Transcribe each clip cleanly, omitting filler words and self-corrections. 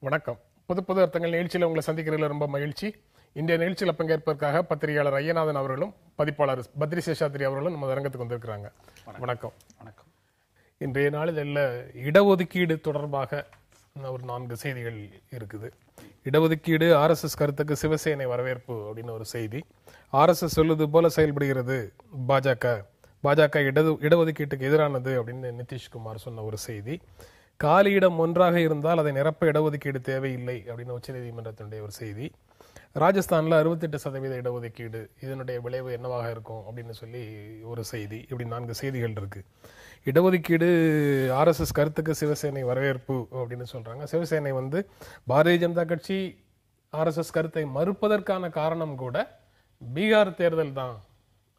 வணக்கம். புது புது அர்த்தங்கள் நிகழ்ச்சியில் உங்களை சந்திக்கிறதுல ரொம்ப மகிழ்ச்சி. இன்றைய நிகழ்ச்சியில் பங்கேற்பதற்காக பத்திரிகையாளர் ஐயநாதன் அவர்களும் பதிப்பாளர் பத்ரி சேஷாத்ரி அவர்களும் நம்ம அரங்கத்துக்கு வந்திருக்கிறாங்க. வணக்கம். வணக்கம். இன்றைய நாளில் இடஒதுக்கீடு தொடர்பாக ஒரு 4 செய்திகள் இருக்குது. இடஒதுக்கீடு ஆர்எஸ்எஸ் கருத்துக்கு சிவசேனை வரவேற்பு அப்படின்னு ஒரு செய்தி. ஆர்எஸ்எஸ் சொல்லுது போல செயல்படுகிறது பாஜக இடஒதுக்கீட்டுக்கு எதிரானது அப்படின்னு நிதிஷ்குமார் சொன்ன ஒரு செய்தி. காலியிடம் ஒன்றாக இருந்தால் அதை நிரப்ப இடஒதுக்கீடு தேவையில்லை அப்படின்னு உச்சநீதிமன்றத்தினுடைய ஒரு செய்தி. ராஜஸ்தான்ல 68% இடஒதுக்கீடு, இதனுடைய விளைவு என்னவாக இருக்கும் அப்படின்னு சொல்லி ஒரு செய்தி. இப்படி 4 செய்திகள் இருக்கு. இடஒதுக்கீடு ஆர்எஸ்எஸ் கருத்துக்கு சிவசேனை வரவேற்பு அப்படின்னு சொல்றாங்க. சிவசேனை பாரதிய ஜனதா கட்சி ஆர்எஸ்எஸ் கருத்தை மறுப்பதற்கான காரணம் கூட பீகார் தேர்தல் தான்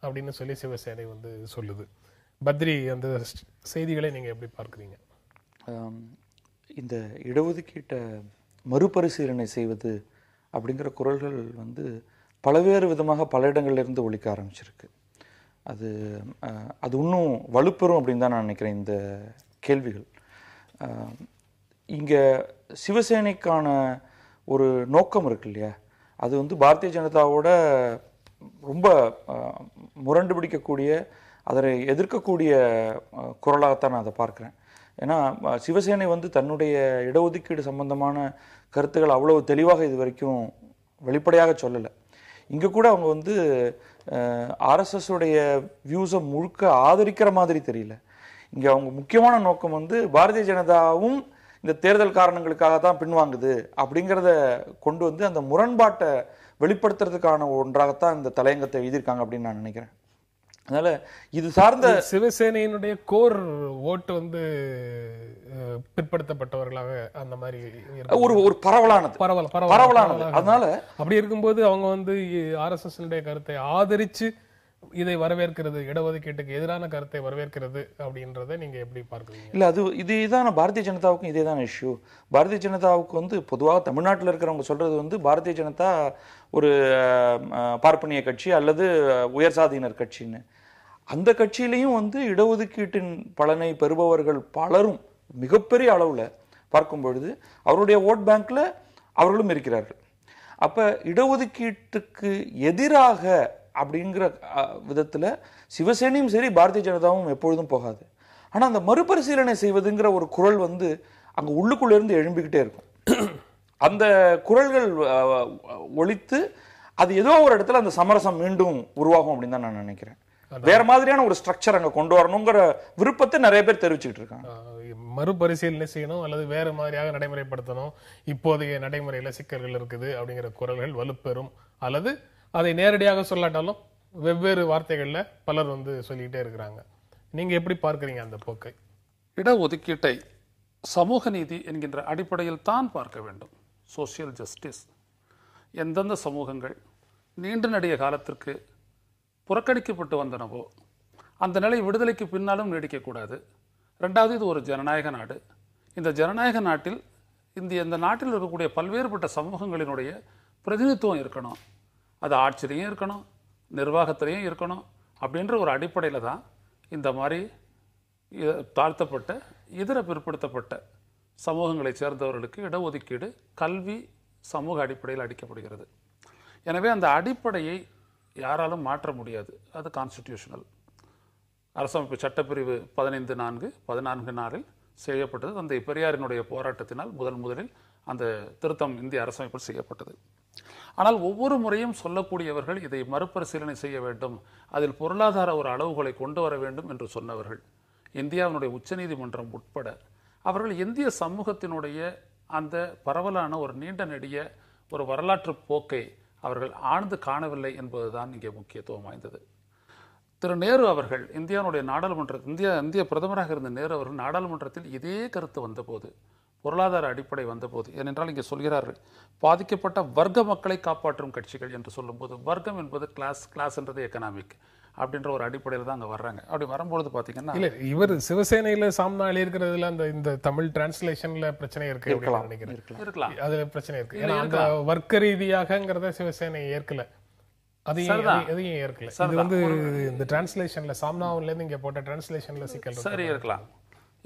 அப்படின்னு சொல்லி சிவசேனை சொல்லுது. பத்ரி, அந்த செய்திகளை நீங்க எப்படி பார்க்குறீங்க? இந்த இடஒதுக்கீட்டை மறுபரிசீலனை செய்வது அப்படிங்கிற குரல்கள் பலவேறு விதமாக பல இடங்கள்லேருந்து ஒலிக்க ஆரம்பிச்சிருக்கு. அது இன்னும் வலுப்பெறும் அப்படின்னு தான் நான் நினைக்கிறேன். இந்த கேள்விகள் இங்கே சிவசேனைக்கான ஒரு நோக்கம் இருக்கு இல்லையா, அது பாரதிய ஜனதாவோட ரொம்ப முரண்டு பிடிக்கக்கூடிய, அதை எதிர்க்கக்கூடிய குரலாகத்தான் நான் அதை பார்க்குறேன். ஏன்னா சிவசேனை தன்னுடைய இடஒதுக்கீடு சம்பந்தமான கருத்துக்கள் அவ்வளவு தெளிவாக இது வரைக்கும் வெளிப்படையாக சொல்லலை. இங்கே கூட அவங்க ஆர்எஸ்எஸ் உடைய வியூஸை முழுக்க ஆதரிக்கிற மாதிரி தெரியல. இங்கே அவங்க முக்கியமான நோக்கம் பாரதிய ஜனதாவும் இந்த தேர்தல் காரணங்களுக்காக தான் பின்வாங்குது அப்படிங்கிறத கொண்டு அந்த முரண்பாட்டை வெளிப்படுத்துறதுக்கான ஒன்றாகத்தான் இந்த தலையங்கத்தை எழுதியிருக்காங்க அப்படின்னு நான் நினைக்கிறேன். அதனால இது சார்ந்த சிவசேனையினுடைய கோர் ஓட்டு பிற்படுத்தப்பட்டவர்களாக அந்த மாதிரி ஒரு பரவலானது. அதனால அப்படி இருக்கும்போது அவங்க ஆர்எஸ்எஸ் கருத்தை ஆதரிச்சு இதை வரவேற்கிறது, இடஒதுக்கீட்டுக்கு எதிரான கருத்தை வரவேற்கிறது அப்படின்றத நீங்க எப்படி பார்க்குறீங்க? இல்ல, இதேதான் பாரதிய ஜனதாவுக்கும் இதேதான் இஷ்யூ. பாரதிய ஜனதாவுக்கு பொதுவாக தமிழ்நாட்டில் இருக்கிறவங்க சொல்றது பாரதிய ஜனதா ஒரு பார்ப்பனிய கட்சி அல்லது உயர்சாதியினர் கட்சின்னு. அந்த கட்சியிலையும் இடஒதுக்கீட்டின் பலனை பெறுபவர்கள் பலரும் மிகப்பெரிய அளவுல பார்க்கும் பொழுது அவருடைய ஓட் பேங்க்ல அவர்களும் இருக்கிறார்கள். அப்ப இடஒதுக்கீட்டுக்கு எதிராக அப்படிங்கிற விதத்துல சிவசேனையும் சரி பாரதிய ஜனதாவும் எப்பொழுதும் போகாது. ஆனா அந்த மறுபரிசீலனை செய்வதுங்கிற ஒரு குரல் அங்க உள்ளுக்குள்ள இருந்து எழும்பிக்கிட்டே இருக்கும். அந்த குரல்கள் ஒலித்து அது ஏதோ ஒரு இடத்துல அந்த சமரசம் மீண்டும் உருவாகும் அப்படின்னு தான் நான் நினைக்கிறேன். வேற மாதிரியான ஒரு ஸ்ட்ரக்சர் அங்க கொண்டு வரணுங்கிற விருப்பத்தை நிறைய பேர் தெரிவிச்சுட்டு இருக்காங்க. மறுபரிசீலனை செய்யணும் அல்லது வேற மாதிரியாக நடைமுறைப்படுத்தணும், இப்போதைய நடைமுறையில சிக்கல்கள் இருக்குது அப்படிங்கிற குரல்கள் வலுப்பெறும். அல்லது அதை நேரடியாக சொல்லாட்டாலும் வெவ்வேறு வார்த்தைகள்ல பலர் சொல்லிக்கிட்டே இருக்கிறாங்க. நீங்க எப்படி பார்க்கறீங்க அந்த போக்கை? இடஒதுக்கீட்டை சமூக நீதி என்கின்ற அடிப்படையில் தான் பார்க்க வேண்டும். Social justice. எந்தெந்த சமூகங்கள் நீண்ட நெடிய காலத்திற்கு புறக்கணிக்கப்பட்டு வந்தனவோ அந்த நிலை விடுதலைக்கு பின்னாலும் நீடிக்கக்கூடாது. ரெண்டாவது, இது ஒரு ஜனநாயக நாடு. இந்த ஜனநாயக நாட்டில் இந்த நாட்டில் இருக்கக்கூடிய பல்வேறுபட்ட சமூகங்களினுடைய பிரதிநிதித்துவம் இருக்கணும். அது ஆட்சியிலையும் இருக்கணும், நிர்வாகத்திலையும் இருக்கணும். அப்படின்ற ஒரு அடிப்படையில் தான் இந்த மாதிரி தாழ்த்தப்பட்ட இதர பிற்படுத்தப்பட்ட சமூகங்களை சேர்ந்தவர்களுக்கு இடஒதுக்கீடு கல்வி சமூக அடிப்படையில் அளிக்கப்படுகிறது. எனவே அந்த அடிப்படையை யாராலும் மாற்ற முடியாது. அது கான்ஸ்டிடியூஷனல். அரசமைப்பு சட்டப்பிரிவு 15(4) 14(4) செய்யப்பட்டது. தந்தை பெரியாரினுடைய போராட்டத்தினால் முதலில் அந்த திருத்தம் இந்திய அரசமைப்பில் செய்யப்பட்டது. ஆனால் ஒவ்வொரு முறையும் சொல்லக்கூடியவர்கள் இதை மறுபரிசீலனை செய்ய வேண்டும், அதில் பொருளாதார ஒரு அளவுகளை கொண்டு வர வேண்டும் என்று சொன்னவர்கள் இந்தியாவினுடைய உச்சநீதிமன்றம் உட்பட அவர்கள் இந்திய சமூகத்தினுடைய அந்த பரவலான ஒரு நீண்ட நெடிய ஒரு வரலாற்று போக்கை அவர்கள் ஆழ்ந்து காணவில்லை என்பதுதான் இங்கே முக்கியத்துவம் வாய்ந்தது. திரு நேரு அவர்கள் இந்தியாவுடைய இந்திய பிரதமராக இருந்த நேரு அவர்கள் நாடாளுமன்றத்தில் இதே கருத்து வந்தபோது, பொருளாதார அடிப்படை வந்தபோது, ஏனென்றால் இங்கே சொல்கிறார்கள் பாதிக்கப்பட்ட வர்க்க மக்களை காப்பாற்றும் கட்சிகள் என்று சொல்லும்போது வர்க்கம் என்பது கிளாஸ் என்றது எக்கனாமிக் அப்படின்ற ஒரு அடிப்படையில் தான் அங்கே வர்றாங்க. அப்படி வரும்பொழுது பார்த்தீங்கன்னா இல்ல, இவர் சிவசேனையில சாம்னா எழுதியிருக்கிறதுல இந்த தமிழ் டிரான்ஸ்லேஷன்ல பிரச்சனை இருக்கு இருக்கலாம், அதுல பிரச்சனை இருக்கு. ஏன்னா அந்த வர்க்க ரீதியாகங்கிறத சிவசேனை ஏற்கல, அதையும் ஏற்கல. இது இந்த டிரான்ஸ்லேஷன்ல சாம்னாவில இருந்து இங்க போட்ட டிரான்ஸ்லேஷன்ல சிக்கல் சரி இருக்கலாம்.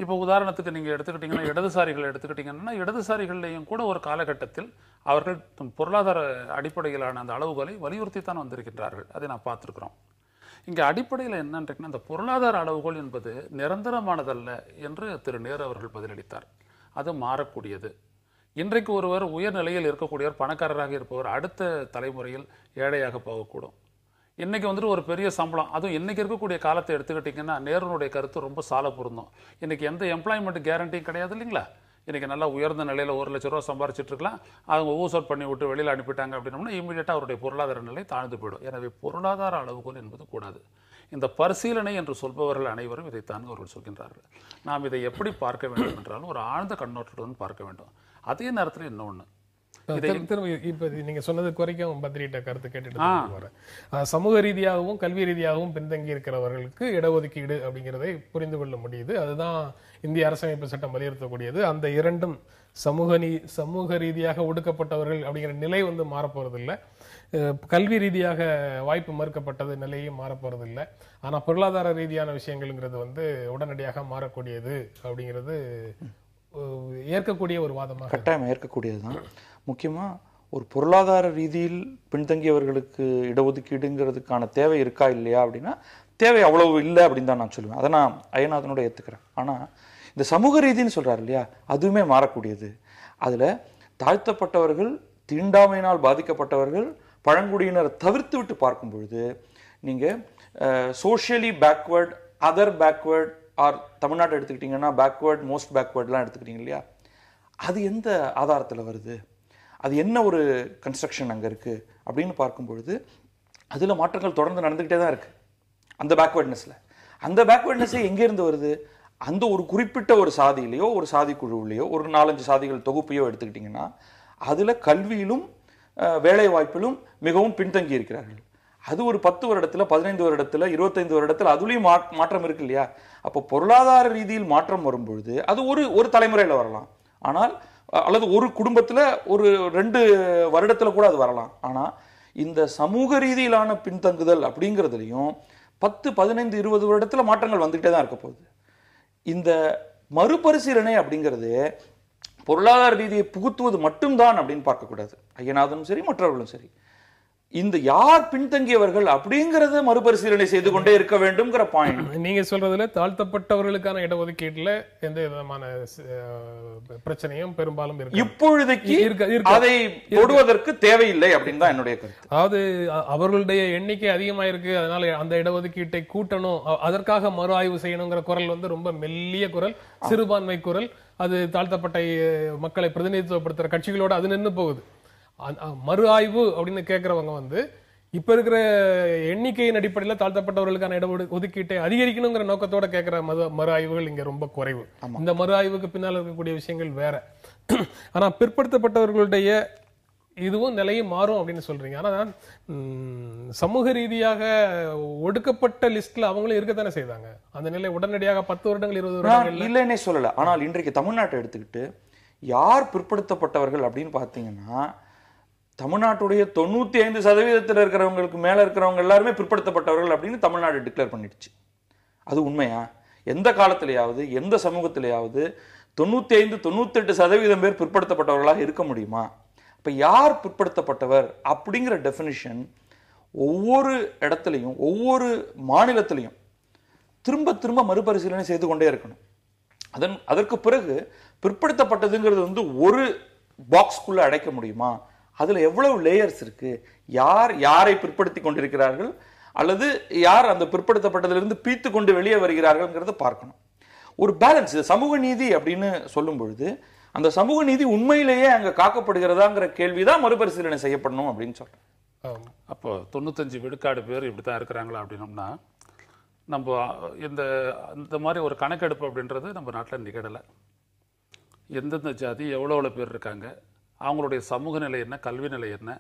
இப்போ உதாரணத்துக்கு நீங்கள் எடுத்துக்கிட்டிங்கன்னா இடதுசாரிகள் எடுத்துக்கிட்டிங்கன்னா இடதுசாரிகள்லையும் கூட ஒரு காலகட்டத்தில் அவர்கள் பொருளாதார அடிப்படையிலான அந்த அளவுகளை வலியுறுத்தி தான் வந்திருக்கின்றார்கள். அதை நான் பார்த்துருக்குறோம். இங்கே அடிப்படையில் என்னன்றீங்கன்னா அந்த பொருளாதார அளவுகோல் என்பது நிரந்தரமானதல்ல என்று திரு நேரு அவர்கள் பதிலளித்தார். அது மாறக்கூடியது. இன்றைக்கு ஒருவர் உயர்நிலையில் இருக்கக்கூடியவர், பணக்காரராக இருப்பவர் அடுத்த தலைமுறையில் ஏழையாக போகக்கூடும். இன்னைக்கு வந்துட்டு ஒரு பெரிய சம்பளம், அதுவும் இன்னைக்கு இருக்கக்கூடிய காலத்தை எடுத்துக்கிட்டிங்கன்னா நேருனுடைய கருத்து ரொம்ப சால பொருந்தும். இன்னைக்கு எந்த எம்ப்ளாய்மெண்ட் கேரண்டியும் கிடையாது இல்லைங்களா? இன்னைக்கு நல்லா உயர்ந்த நிலையில் 1 லட்ச ரூபா சம்பாரிச்சிட்டு இருக்கலாம், அவங்க ஊசல் பண்ணி விட்டு வெளியில் அனுப்பிட்டாங்க அப்படின்னோம்னா இமீடியட்டாக அவருடைய பொருளாதார நிலை தாழ்ந்து போயிடும். எனவே பொருளாதார அளவுகோல் என்பது கூடாது. இந்த பரிசீலனை என்று சொல்பவர்கள் அனைவரும் இதைத்தான் அவர்கள் சொல்கின்றார்கள். நாம் இதை எப்படி பார்க்க வேண்டும் என்றாலும் ஒரு ஆழ்ந்த கண்ணோட்டத்துடன் பார்க்க வேண்டும். அதே நேரத்தில் இன்னொன்று, இப்ப நீங்க சொன்னது குறைக்கும் பத்திரிட்ட கருத்து கேட்டுட்டு வரேன். சமூக ரீதியாகவும் கல்வி ரீதியாகவும் பின்தங்கி இருக்கிறவர்களுக்கு இடஒதுக்கீடு அப்படிங்கிறதை புரிந்து கொள்ள முடியுது. அதுதான் இந்திய அரசமைப்பு சட்டம் வலியுறுத்தக்கூடியது. அந்த இரண்டும் சமூக ரீதியாக ஒடுக்கப்பட்டவர்கள் அப்படிங்கிற நிலை வந்து மாறப்போறதில்லை. கல்வி ரீதியாக வாய்ப்பு மறுக்கப்பட்டது நிலையும் மாறப்போறதில்லை. ஆனா பொருளாதார ரீதியான விஷயங்கள்ங்கிறது வந்து உடனடியாக மாறக்கூடியது அப்படிங்கிறது ஏற்கக்கூடிய ஒரு வாதமாக கட்டாயம் ஏற்கக்கூடியதுதான். முக்கியமா ஒரு பொருளாதார ரீதியில் பின்தங்கியவர்களுக்கு இடஒதுக்கீடுங்கிறதுக்கான தேவை இருக்கா இல்லையா அப்படின்னா தேவை அவ்வளவு இல்லை அப்படின்னு தான் நான் சொல்லுவேன். அதை நான் அய்யநாதனோட ஏத்துக்கிறேன். ஆனா இந்த சமூக ரீதின்னு சொல்றாரு இல்லையா, அதுவுமே மாறக்கூடியது. அதுல தாழ்த்தப்பட்டவர்கள், தீண்டாமையினால் பாதிக்கப்பட்டவர்கள், பழங்குடியினரை தவிர்த்து விட்டு பார்க்கும் பொழுது நீங்க socially backward, other backward are தமிழ்நாட்டை எடுத்துக்கிட்டிங்கன்னா பேக்வேர்ட், மோஸ்ட் பேக்வேர்ட்லாம் எடுத்துக்கிட்டீங்க இல்லையா, அது எந்த ஆதாரத்தில் வருது, அது என்ன ஒரு கன்ஸ்ட்ரக்ஷன் அங்கே இருக்குது அப்படின்னு பார்க்கும்பொழுது அதில் மாற்றங்கள் தொடர்ந்து நடந்துக்கிட்டே தான் இருக்குது. அந்த பேக்வேர்ட்னஸில் அந்த பேக்வேர்ட்னஸே எங்கேருந்து வருது? அந்த ஒரு குறிப்பிட்ட ஒரு சாதியிலையோ ஒரு சாதி குழுவிலையோ ஒரு 4-5 சாதிகள் தொகுப்பையோ எடுத்துக்கிட்டிங்கன்னா அதில் கல்வியிலும் வேலை வாய்ப்பிலும் மிகவும் பின்தங்கி இருக்கிறார்கள். அது ஒரு 10 வருடத்துல, 15 வருடத்துல, 25 வருடத்துல அதுலயும் மாற்றம் இருக்கு இல்லையா? அப்போ பொருளாதார ரீதியில் மாற்றம் வரும்பொழுது அது ஒரு தலைமுறையில வரலாம், ஆனால் அல்லது ஒரு குடும்பத்துல ஒரு 2 வருடத்துல கூட அது வரலாம். ஆனா இந்த சமூக ரீதியிலான பின்தங்குதல் அப்படிங்கிறதுலையும் 10, 15, 20 வருடத்துல மாற்றங்கள் வந்துகிட்டே தான் இருக்க போகுது. இந்த மறுபரிசீலனை அப்படிங்கிறது பொருளாதார ரீதியை புகுத்துவது மட்டும்தான் அப்படின்னு பார்க்கக்கூடாது. அய்யநாதனும் சரி மற்றவர்களும் சரி, இந்த யார் பின்தங்கியவர்கள் அப்படிங்கறத மறுபரிசீலனை செய்து கொண்டே இருக்க வேண்டும்ங்கிற பாயிண்ட். நீங்க சொல்றதுல தாழ்த்தப்பட்டவர்களுக்கான இடஒதுக்கீட்டுல எந்த விதமான பிரச்சனையும் பெரும்பாலும் இருக்கு, இப்பொழுதைக்கு அதை போடுவதற்கு தேவையில்லை அப்படின்னு தான் என்னுடைய கருத்து. அதாவது அவர்களுடைய எண்ணிக்கை அதிகமா இருக்கு, அதனால அந்த இடஒதுக்கீட்டை கூட்டணும், அதற்காக மறு ஆய்வு செய்யணுங்கிற குரல் வந்து ரொம்ப மெல்லிய குரல், சிறுபான்மை குரல். அது தாழ்த்தப்பட்ட மக்களை பிரதிநிதித்துவப்படுத்துற கட்சிகளோட அது நின்று போகுது. மறு ஆய்வு அப்படின்னு கேட்கறவங்க வந்து இப்ப இருக்கிற எண்ணிக்கையின் அடிப்படையில் தாழ்த்தப்பட்டவர்களுக்கான இடஒதுக்கீட்டை அதிகரிக்கணுங்கிற நோக்கத்தோட கேட்கிற மறு ஆய்வுகள் இங்க ரொம்ப குறைவு. இந்த மறு ஆய்வுக்கு பின்னால் இருக்கக்கூடிய விஷயங்கள் வேற. ஆனா பிற்படுத்தப்பட்டவர்களுடைய இதுவும் நிலையும் மாறும் அப்படின்னு சொல்றீங்க. ஆனா சமூக ரீதியாக ஒடுக்கப்பட்ட லிஸ்ட்ல அவங்களும் இருக்கத்தானே செய்தாங்க. அந்த நிலை உடனடியாக 10 வருடங்கள் 20 வருடங்கள் இல்லைன்னே சொல்லல. ஆனால் இன்றைக்கு தமிழ்நாட்டை எடுத்துக்கிட்டு யார் பிற்படுத்தப்பட்டவர்கள் அப்படின்னு பாத்தீங்கன்னா தமிழ்நாட்டுடைய 95% இருக்கிறவங்களுக்கு மேல இருக்கிறவங்க எல்லாருமே பிற்படுத்தப்பட்டவர்கள் அப்படின்னு தமிழ்நாடு டிக்ளேர் பண்ணிடுச்சு. அது உண்மையா? எந்த காலத்திலேயாவது எந்த சமூகத்திலேயாவது 95-98% பேர் பிற்படுத்தப்பட்டவர்களாக இருக்க முடியுமா? இப்ப யார் பிற்படுத்தப்பட்டவர் அப்படிங்கிற டெஃபினிஷன் ஒவ்வொரு இடத்துலையும் ஒவ்வொரு மாநிலத்திலையும் திரும்ப திரும்ப மறுபரிசீலனை செய்து கொண்டே இருக்கணும். அதற்கு பிறகு பிற்படுத்தப்பட்டதுங்கிறது வந்து ஒரு பாக்ஸ்குள்ள அடைக்க முடியுமா? அதுல எவ்வளவு லேயர்ஸ் இருக்கு, யார் யாரை பிற்படுத்தி கொண்டிருக்கிறார்கள் அல்லது யார் அந்த பிற்படுத்தப்பட்டதிலிருந்து பீத்து கொண்டு வெளியே வருகிறார்கள்ங்கிறத பார்க்கணும். ஒரு பேலன்ஸ். சமூக நீதி அப்படின்னு சொல்லும் பொழுது அந்த சமூக நீதி உண்மையிலேயே அங்க காக்கப்படுகிறதாங்கிற கேள்விதான் மறுபரிசீலனை செய்யப்படணும் அப்படின்னு சொல்றேன். அப்போ 95 விழுக்காடு பேர் இப்படித்தான் இருக்கிறாங்களா அப்படின்னோம்னா நம்ம இந்த மாதிரி ஒரு கணக்கெடுப்பு அப்படின்றது நம்ம நாட்டில் நிகழலை. எந்தெந்த ஜாதி எவ்வளோ பேர் இருக்காங்க, அவங்களுடைய சமூக நிலை என்ன, கல்வி நிலை என்ன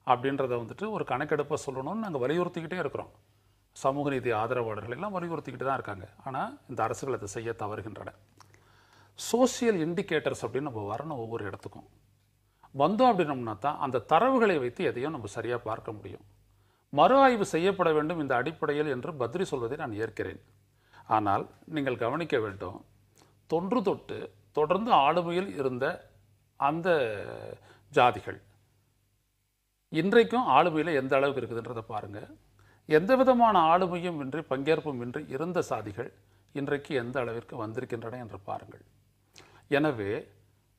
அப்படின்றத வந்துட்டு ஒரு கணக்கெடுப்பை சொல்லணும்னு நாங்கள் வலியுறுத்திக்கிட்டே இருக்கிறோம். சமூக நீதி ஆதரவாளர்கள் எல்லாம் வலியுறுத்திக்கிட்டு தான் இருக்காங்க. ஆனால் இந்த அரசுகள் அதை செய்ய தவறுகின்றன. சோசியல் இண்டிகேட்டர்ஸ் அப்படின்னு நம்ம வரணும். ஒவ்வொரு இடத்துக்கும் வந்தோம் அப்படின்னோம்னா தான் அந்த தரவுகளை வைத்து எதையும் நம்ம சரியாக பார்க்க முடியும். மறு ஆய்வு செய்யப்பட வேண்டும் இந்த அடிப்படையில் என்று பத்ரி சொல்வதை நான் ஏற்கிறேன். ஆனால் நீங்கள் கவனிக்க வேண்டும், தொன்று தொட்டு தொடர்ந்து ஆளுமையில் இருந்த அந்த ஜாதிகள் இன்றைக்கும் ஆளுமையில் எந்த அளவுக்கு இருக்குதுன்றதை பாருங்க. எந்த விதமான ஆளுமையும் இன்றி பங்கேற்பும் இன்றி இருந்த சாதிகள் இன்றைக்கு எந்த அளவிற்கு வந்திருக்கின்றன என்று பாருங்கள். எனவே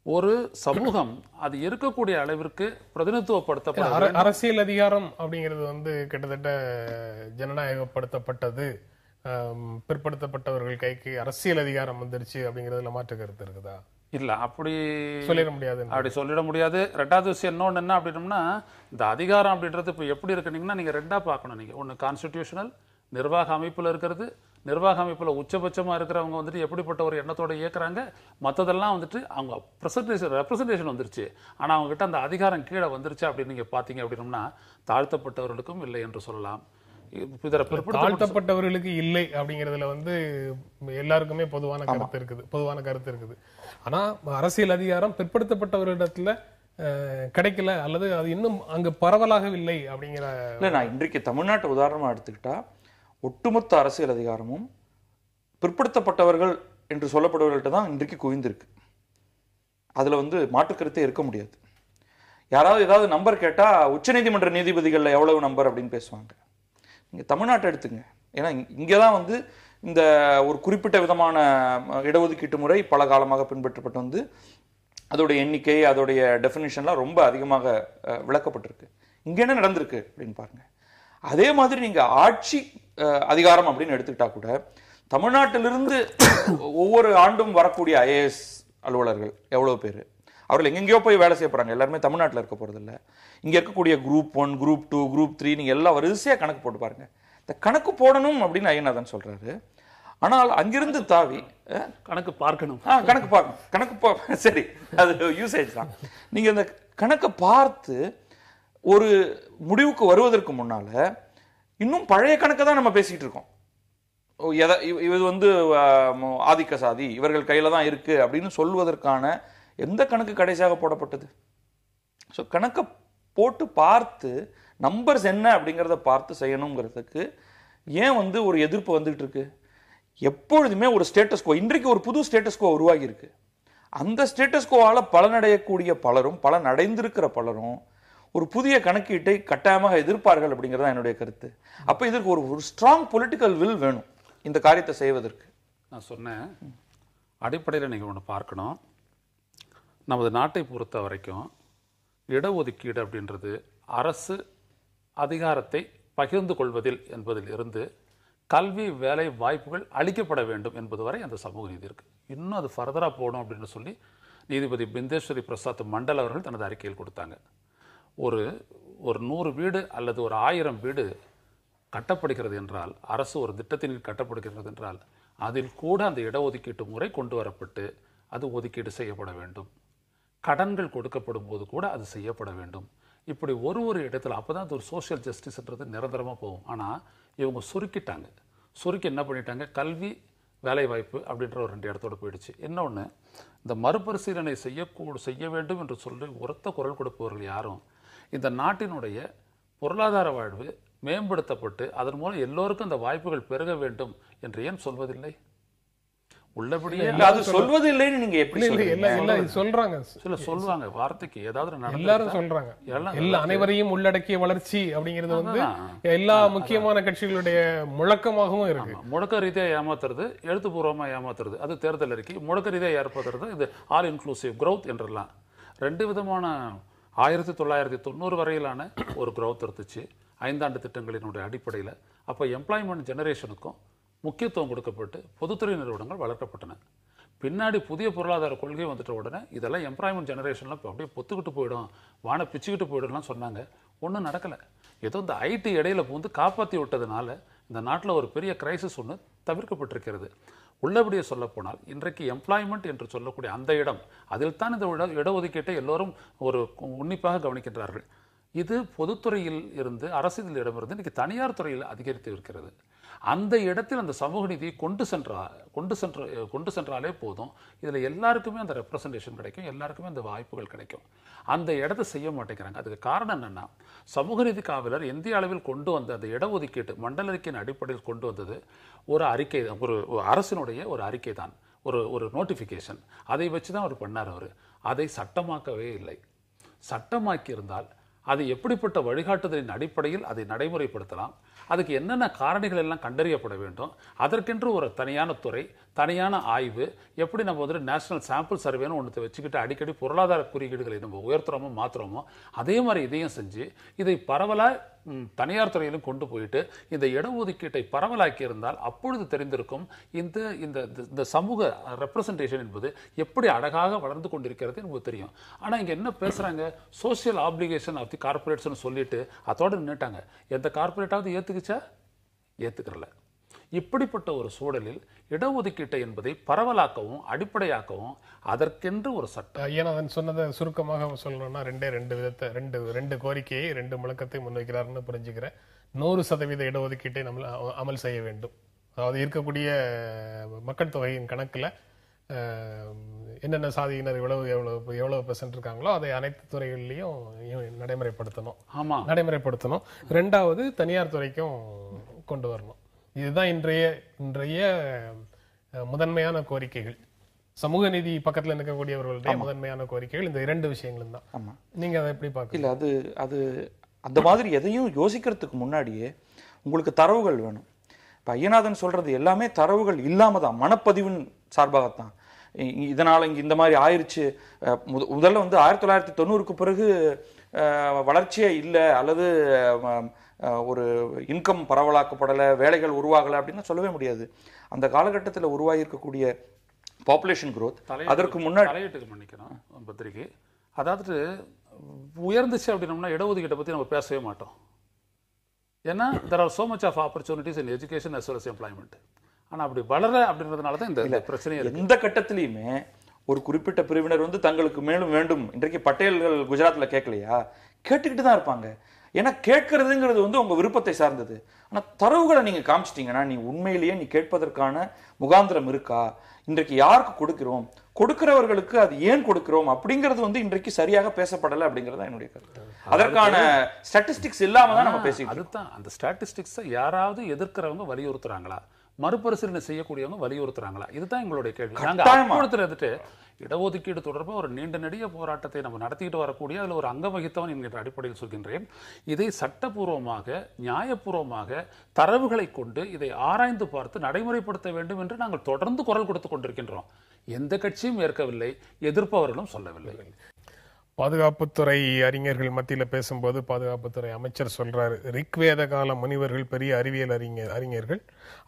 ஒரு சமூகம் அது இருக்கக்கூடிய அளவிற்கு பிரதிநிதித்துவப்படுத்தப்பட அரசியல் அதிகாரம் அப்படிங்கிறது வந்து கிட்டத்தட்ட ஜனநாயகப்படுத்தப்பட்டது, பிற்படுத்தப்பட்டவர்கள் கைக்கு அரசியல் அதிகாரம் வந்துருச்சு அப்படிங்கிறதுல மாற்று கருத்து இருக்குதா? இல்ல, அப்படி சொல்லிட முடியாது. அப்படி சொல்லிட முடியாது. ரெண்டாவது விஷயம் இன்னொன்று என்ன அப்படின்னம்னா, இந்த அதிகாரம் அப்படின்றது இப்போ எப்படி இருக்குனீங்கன்னா நீங்க ரெண்டா பார்க்கணும். நீங்க ஒன்று கான்ஸ்டிடியூஷனல் நிர்வாக அமைப்புல இருக்கிறது, நிர்வாக அமைப்புல உச்சபட்சமா இருக்கிறவங்க வந்துட்டு எப்படிப்பட்ட ஒரு எண்ணத்தோட இயக்குறாங்க, மற்றதெல்லாம் வந்துட்டு அவங்க ரெப்ரசன்டேஷன் வந்துருச்சு, ஆனா அவங்க கிட்ட அந்த அதிகாரம் கீழே வந்துருச்சு அப்படின்னு நீங்க பாத்தீங்க அப்படின்னம்னா தாழ்த்தப்பட்டவர்களுக்கும் இல்லை என்று சொல்லலாம். தாழ்த்தப்பட்டவர்களுக்கு இல்லை அப்படிங்கிறதுல வந்து எல்லாருக்குமே பொதுவான கருத்து இருக்குது. ஆனா அரசியல் அதிகாரம் பிற்படுத்தப்பட்டவர்களிடத்துல கிடைக்கல அல்லது அது இன்னும் அங்கு பரவலாகவில்லை அப்படிங்கிற. நான் இன்றைக்கு தமிழ்நாட்டை உதாரணமா எடுத்துக்கிட்டா ஒட்டுமொத்த அரசியல் அதிகாரமும் பிற்படுத்தப்பட்டவர்கள் என்று சொல்லப்படுவர்கள்ட்ட தான் இன்றைக்கு குவிந்திருக்கு. அதுல வந்து மாற்று கருத்தே இருக்க முடியாது. யாராவது ஏதாவது நம்பர் கேட்டா உச்சநீதிமன்ற நீதிபதிகள்ல எவ்வளவு நம்பர் அப்படின்னு பேசுவாங்க. நீங்க தமிழ்நாட்டை எடுத்துங்க. ஏன்னா இங்கதான் வந்து இந்த ஒரு குறிப்பிட்ட விதமான இடஒதுக்கீட்டு முறை பல காலமாக பின்பற்றப்பட்டு வந்து அதோடைய எண்ணிக்கை அதோடைய டெஃபினிஷன்லாம் ரொம்ப அதிகமாக விளக்கப்பட்டிருக்கு. இங்க என்ன நடந்திருக்கு அப்படின்னு பாருங்க. அதே மாதிரி நீங்க ஆட்சி அதிகாரம் அப்படின்னு எடுத்துக்கிட்டா கூட தமிழ்நாட்டிலிருந்து ஒவ்வொரு ஆண்டும் வரக்கூடிய IAS அலுவலர்கள் எவ்வளவு பேர், அவர்கள் எங்கெங்கயோ போய் வேலை செய்ய போறாங்க. எல்லாருமே தமிழ்நாட்டில் இருக்க போறது இல்லை. இங்க இருக்கக்கூடிய குரூப் 1, குரூப் 2, குரூப் 3 நீங்க எல்லாம் வரிசையா கணக்கு போட்டு பாருங்க. இந்த கணக்கு போடணும் அப்படின்னு ஐயநாதன் சொல்றாரு. ஆனால் அங்கிருந்து தாவி கணக்கு பார்க்கணும், கணக்கு சரி, அது யூசேஜ் தான். நீங்க இந்த கணக்கை பார்த்து ஒரு முடிவுக்கு வருவதற்கு முன்னால இன்னும் பழைய கணக்கை தான் நம்ம பேசிட்டு இருக்கோம். இது வந்து ஆதிக்க சாதி இவர்கள் கையில தான் இருக்கு அப்படின்னு சொல்வதற்கான எந்த கணக்கு கடைசியாக போடப்பட்டது? ஸோ கணக்கை போட்டு பார்த்து நம்பர்ஸ் என்ன அப்படிங்கிறத பார்த்து செய்யணுங்கிறதுக்கு ஏன் வந்து ஒரு எதிர்ப்பு வந்துட்டு இருக்கு? எப்பொழுதுமே ஒரு ஸ்டேட்டஸ் கோ, இன்றைக்கு ஒரு புது ஸ்டேட்டஸ் கோ உருவாகி இருக்கு. அந்த ஸ்டேட்டஸ் கோவால பலனடையக்கூடிய பலரும் பலனடைந்திருக்கிற பலரும் ஒரு புதிய கணக்கீட்டை கட்டாயமாக எதிர்ப்பார்கள் அப்படிங்கிறது தான் என்னுடைய கருத்து. அப்ப இதற்கு ஒரு ஸ்ட்ராங் பொலிட்டிக்கல் வில் வேணும் இந்த காரியத்தை செய்வதற்கு. நான் சொன்னேன் அடிப்படையில் நீங்க ஒன்று பார்க்கணும். நமது நாட்டை பொறுத்த வரைக்கும் இடஒதுக்கீடு அப்படின்றது அரசு அதிகாரத்தை பகிர்ந்து கொள்வதில் என்பதில் இருந்து கல்வி வேலை வாய்ப்புகள் அளிக்கப்பட வேண்டும் என்பது வரை அந்த சமூக நீதி இருக்கு. இன்னும் அது ஃபர்தரா போகணும் அப்படின்னு சொல்லி நீதிபதி பிந்தேஸ்வரி பிரசாத் மண்டல் அவர்கள் தனது அறிக்கையில் கொடுத்தாங்க. ஒரு 100 வீடு அல்லது ஒரு 1000 வீடு கட்டப்படுகிறது என்றால், அரசு ஒரு திட்டத்தின் கட்டப்படுகிறது என்றால் அதில் கூட அந்த இடஒதுக்கீட்டு முறை கொண்டு வரப்பட்டு அது ஒதுக்கீடு செய்யப்பட வேண்டும். கடன்கள் கொடுக்கப்படும் போது கூட அது செய்யப்பட வேண்டும். இப்படி ஒரு இடத்துல அப்பதான் அது ஒரு சோஷியல் ஜஸ்டிஸ்ன்றது நிரந்தரமா போகும். ஆனா இவங்க சுருக்கி என்ன பண்ணிட்டாங்க, கல்வி வேலை வாய்ப்பு அப்படின்ற ஒரு 2 இடத்தோட போயிடுச்சு. இன்னொன்று, இந்த மறுபரிசீலனை செய்ய வேண்டும் என்று சொல்லி உரத்த குரல் கொடுப்பவர்கள் யாரும் இந்த நாட்டினுடைய பொருளாதார வாழ்வு மேம்படுத்தப்பட்டு அதன் மூலம் எல்லோருக்கும் அந்த வாய்ப்புகள் பெருக வேண்டும் என்று ஏன் சொல்வதில்லை? உள்ளபடியே அது சொல்வதில்லைன்னு நீங்க எப்படி சொல்றாங்க? சொல்லுவாங்க, வார்த்தைக்கு ஏதாவது எல்லாரும் சொல்றாங்க. அனைவரையும் உள்ளடக்கிய வளர்ச்சி அப்படிங்கிறது வந்து எல்லா முக்கியமான கட்சிகளுடைய முழக்கமாகவும் இருக்கு. முழக்க ரீதியா ஏமாத்துறது, எழுத்துப்பூர்வமா ஏமாத்துறது, அது தேர்தல் அறிக்கை. முழக்க ரீதியா ஏற்படுறது இது ஆல் இன்க்ளூசிவ் growth என்றெல்லாம் 2 விதமான 1990 வரையிலான ஒரு growth இருந்துச்சு 5 ஆண்டு திட்டங்களினுடைய அடிப்படையில். அப்போ எம்ப்ளாய்மெண்ட் ஜெனரேஷனுக்கும் முக்கியத்துவம் கொடுக்கப்பட்டு பொதுத்துறை நிறுவனங்கள் வளர்க்கப்பட்டன. பின்னாடி புதிய பொருளாதார கொள்கை வந்துட்ட உடனே இதெல்லாம் எம்ப்ளாய்மெண்ட் ஜெனரேஷன்லாம் இப்போ அப்படியே பொத்துக்கிட்டு போயிடும், வான பிச்சுக்கிட்டு போயிடும்லாம் சொன்னாங்க. ஒன்றும் நடக்கலை. ஏதோ இந்த ஐடி இடையில வந்து காப்பாற்றி விட்டதுனால இந்த நாட்டில் ஒரு பெரிய கிரைசிஸ் ஒன்று தவிர்க்கப்பட்டிருக்கிறது. உள்ளபடியே சொல்ல போனால் இன்றைக்கு எம்ப்ளாய்மெண்ட் என்று சொல்லக்கூடிய அந்த இடம், அதில் தான் இந்த இடஒதுக்கீட்டை எல்லோரும் ஒரு உன்னிப்பாக கவனிக்கின்றார்கள். இது பொதுத்துறையில் இருந்து அரசியல் இடமிருந்து இன்னைக்கு தனியார் துறையில் அதிகரித்து இருக்கிறது. அந்த இடத்தில் அந்த சமூக நீதியை கொண்டு சென்றாலே போதும். இதுல எல்லாருக்குமே அந்த ரெப்ரசன்டேஷன் கிடைக்கும், எல்லாருக்குமே அந்த வாய்ப்புகள் கிடைக்கும். அந்த இடத்தை செய்ய மாட்டேங்கிறாங்க. அதுக்கு காரணம் என்னன்னா, சமூக நீதி காவலர் இந்திய அளவில் கொண்டு வந்த அந்த இடஒதுக்கீட்டு மண்டல அறிக்கையின் அடிப்படையில் கொண்டு வந்தது ஒரு அறிக்கை, ஒரு அரசினுடைய ஒரு அறிக்கை தான். ஒரு ஒரு நோட்டிஃபிகேஷன், அதை வச்சு தான் அவர் பண்ணார். அவர் அதை சட்டமாக்கவே இல்லை. சட்டமாக்கி இருந்தால் அது எப்படிப்பட்ட வழிகாட்டுதலின் அடிப்படையில் அதை நடைமுறைப்படுத்தலாம், அதுக்கு என்னென்ன காரணிகள் எல்லாம் கண்டறியப்பட வேண்டும், அதற்கென்று ஒரு தனியான துறை, தனியான ஆய்வு, எப்படி நம்ம வந்து நேஷனல் சாம்பிள் சர்வேன்னு ஒன்று வச்சுக்கிட்டு அடிக்கடி பொருளாதார குறியீடுகளை நம்ம உயர்த்துறோமோ மாற்றுறோமோ அதே மாதிரி இதையும் செஞ்சு இதை பரவலாக தனியார் துறையிலும் கொண்டு போயிட்டு இந்த இடஒதுக்கீட்டை பரவலாக்கி இருந்தால் அப்பொழுது தெரிந்திருக்கும் இந்த இந்த இந்த சமூக ரெப்ரசன்டேஷன் என்பது எப்படி அழகாக வளர்ந்து கொண்டிருக்கிறது நமக்கு தெரியும். ஆனால் இங்கே என்ன பேசுகிறாங்க, சோசியல் ஆப்ளிகேஷன் ஆஃப் தி கார்பரேட்ஸ்னு சொல்லிட்டு அதோடு நின்றுட்டாங்க. எந்த கார்பரேட்டாவது ஏற்றுக்குச்சா? ஏற்றுக்கிறல. இப்படிப்பட்ட ஒரு சூழலில் இடஒதுக்கீட்டை என்பதை பரவலாக்கவும் அடிப்படையாக்கவும் அதற்கென்று ஒரு சட்டம். ஐயனாதன் சொன்னதை சுருக்கமாக சொல்லணும்னா ரெண்டு கோரிக்கையை 2 முழக்கத்தை முன்வைக்கிறாருன்னு புரிஞ்சுக்கிறேன். 100% இடஒதுக்கீட்டை நம்ம அமல் செய்ய வேண்டும். அதாவது இருக்கக்கூடிய மக்கள் தொகையின் கணக்குல என்னென்ன சாதியினர் எவ்வளவு பெர்சன்ட் இருக்காங்களோ அதை அனைத்து துறைகளிலையும் நடைமுறைப்படுத்தணும். 2வது தனியார் துறைக்கும் கொண்டு வரணும். இதுதான் இன்றைய முதன்மையான கோரிக்கைகள். சமூக நீதி பக்கத்துல நிற்கக்கூடியவர்களுடைய முதன்மையான கோரிக்கைகள் இந்த 2 விஷயங்களும் தான். நீங்க அதை எப்படி பார்க்க? இல்ல, அது அந்த மாதிரி எதையும் யோசிக்கிறதுக்கு முன்னாடியே உங்களுக்கு தரவுகள் வேணும். இப்ப ஐயநாதன் சொல்றது எல்லாமே தரவுகள் இல்லாம தான், மனப்பதிவின் சார்பாகத்தான். இதனால இங்க இந்த மாதிரி ஆயிருச்சு. முதல்ல வந்து 1990க்கு பிறகு வளர்ச்சியே இல்லை, அல்லது ஒரு இன்கம் பரவலாக்கப்படலை, வேலைகள் உருவாகலை அப்படின்னு சொல்லவே முடியாது. அந்த காலகட்டத்தில் உருவாகி இருக்கக்கூடிய பாப்புலேஷன் growth அதற்கு முன்னாடி தலையீட்டுக்கு மன்னிக்கணும் பத்திரிகை, அதாவது உயர்ந்துச்சு அப்படின்னோம்னா இடஒதுக்கீட்டை பற்றி நம்ம பேசவே மாட்டோம். ஏன்னா there are so much of opportunities in education as well as employment. ஆனால் அப்படி வளர அப்படின்றதுனால தான் இந்த பிரச்சனை. எந்த கட்டத்திலையுமே ஒரு குறிப்பிட்ட பிரிவினர் வந்து தங்களுக்கு மேலும் வேண்டும். இன்றைக்கு பட்டேல்கள் குஜராத்ல கேட்கலையா? கேட்டுக்கிட்டு தான் இருப்பாங்க. ஏன்னா கேட்கறதுங்கிறது வந்து உங்க விருப்பத்தை சார்ந்தது. ஆனா தரவுகளை நீங்க காமிச்சிட்டீங்கன்னா நீ உண்மையிலேயே நீ கேட்பதற்கான முகாந்திரம் இருக்கா, இன்றைக்கு யாருக்கு கொடுக்கிறோம், கொடுக்கிறவர்களுக்கு அது ஏன் கொடுக்கிறோம் அப்படிங்கிறது வந்து இன்றைக்கு சரியாக பேசப்படலை அப்படிங்கிறது என்னுடைய கருத்து. அதற்கான ஸ்டாட்டிஸ்டிக்ஸ் இல்லாம தான் நம்ம பேசிட்டு. அதுதான் அந்த ஸ்டாட்டிஸ்டிக்ஸை யாராவது எதிர்க்கிறவங்க வலியுறுத்துறாங்களா, மறுபரிசீலனை செய்யக்கூடியவங்க வலியுறுத்துறாங்களா? இதுதான் எங்களுடைய கேள்வி. நாங்கள் அப்பொழுதுல இருந்துட்டு இடஒதுக்கீடு தொடர்பாக ஒரு நீண்ட நெடிய போராட்டத்தை நம்ம நடத்திக்கிட்டு வரக்கூடிய அதில் ஒரு அங்கம் வகித்தவன் என்கிற அடிப்படையில் சொல்கின்றேன். இதை சட்டபூர்வமாக நியாயபூர்வமாக தரவுகளை கொண்டு இதை ஆராய்ந்து பார்த்து நடைமுறைப்படுத்த வேண்டும் என்று நாங்கள் தொடர்ந்து குரல் கொடுத்துக் கொண்டிருக்கின்றோம். எந்த கட்சியும் ஏற்கவில்லை, எதிர்ப்பவர்களும் சொல்லவில்லை. பாதுகாப்புத்துறை அறிஞர்கள் மத்தியில் பேசும்போது பாதுகாப்புத்துறை அமைச்சர் சொல்றாரு, ரிக்வேத கால முனிவர்கள் பெரிய அறிவியல் அறிஞர்கள்,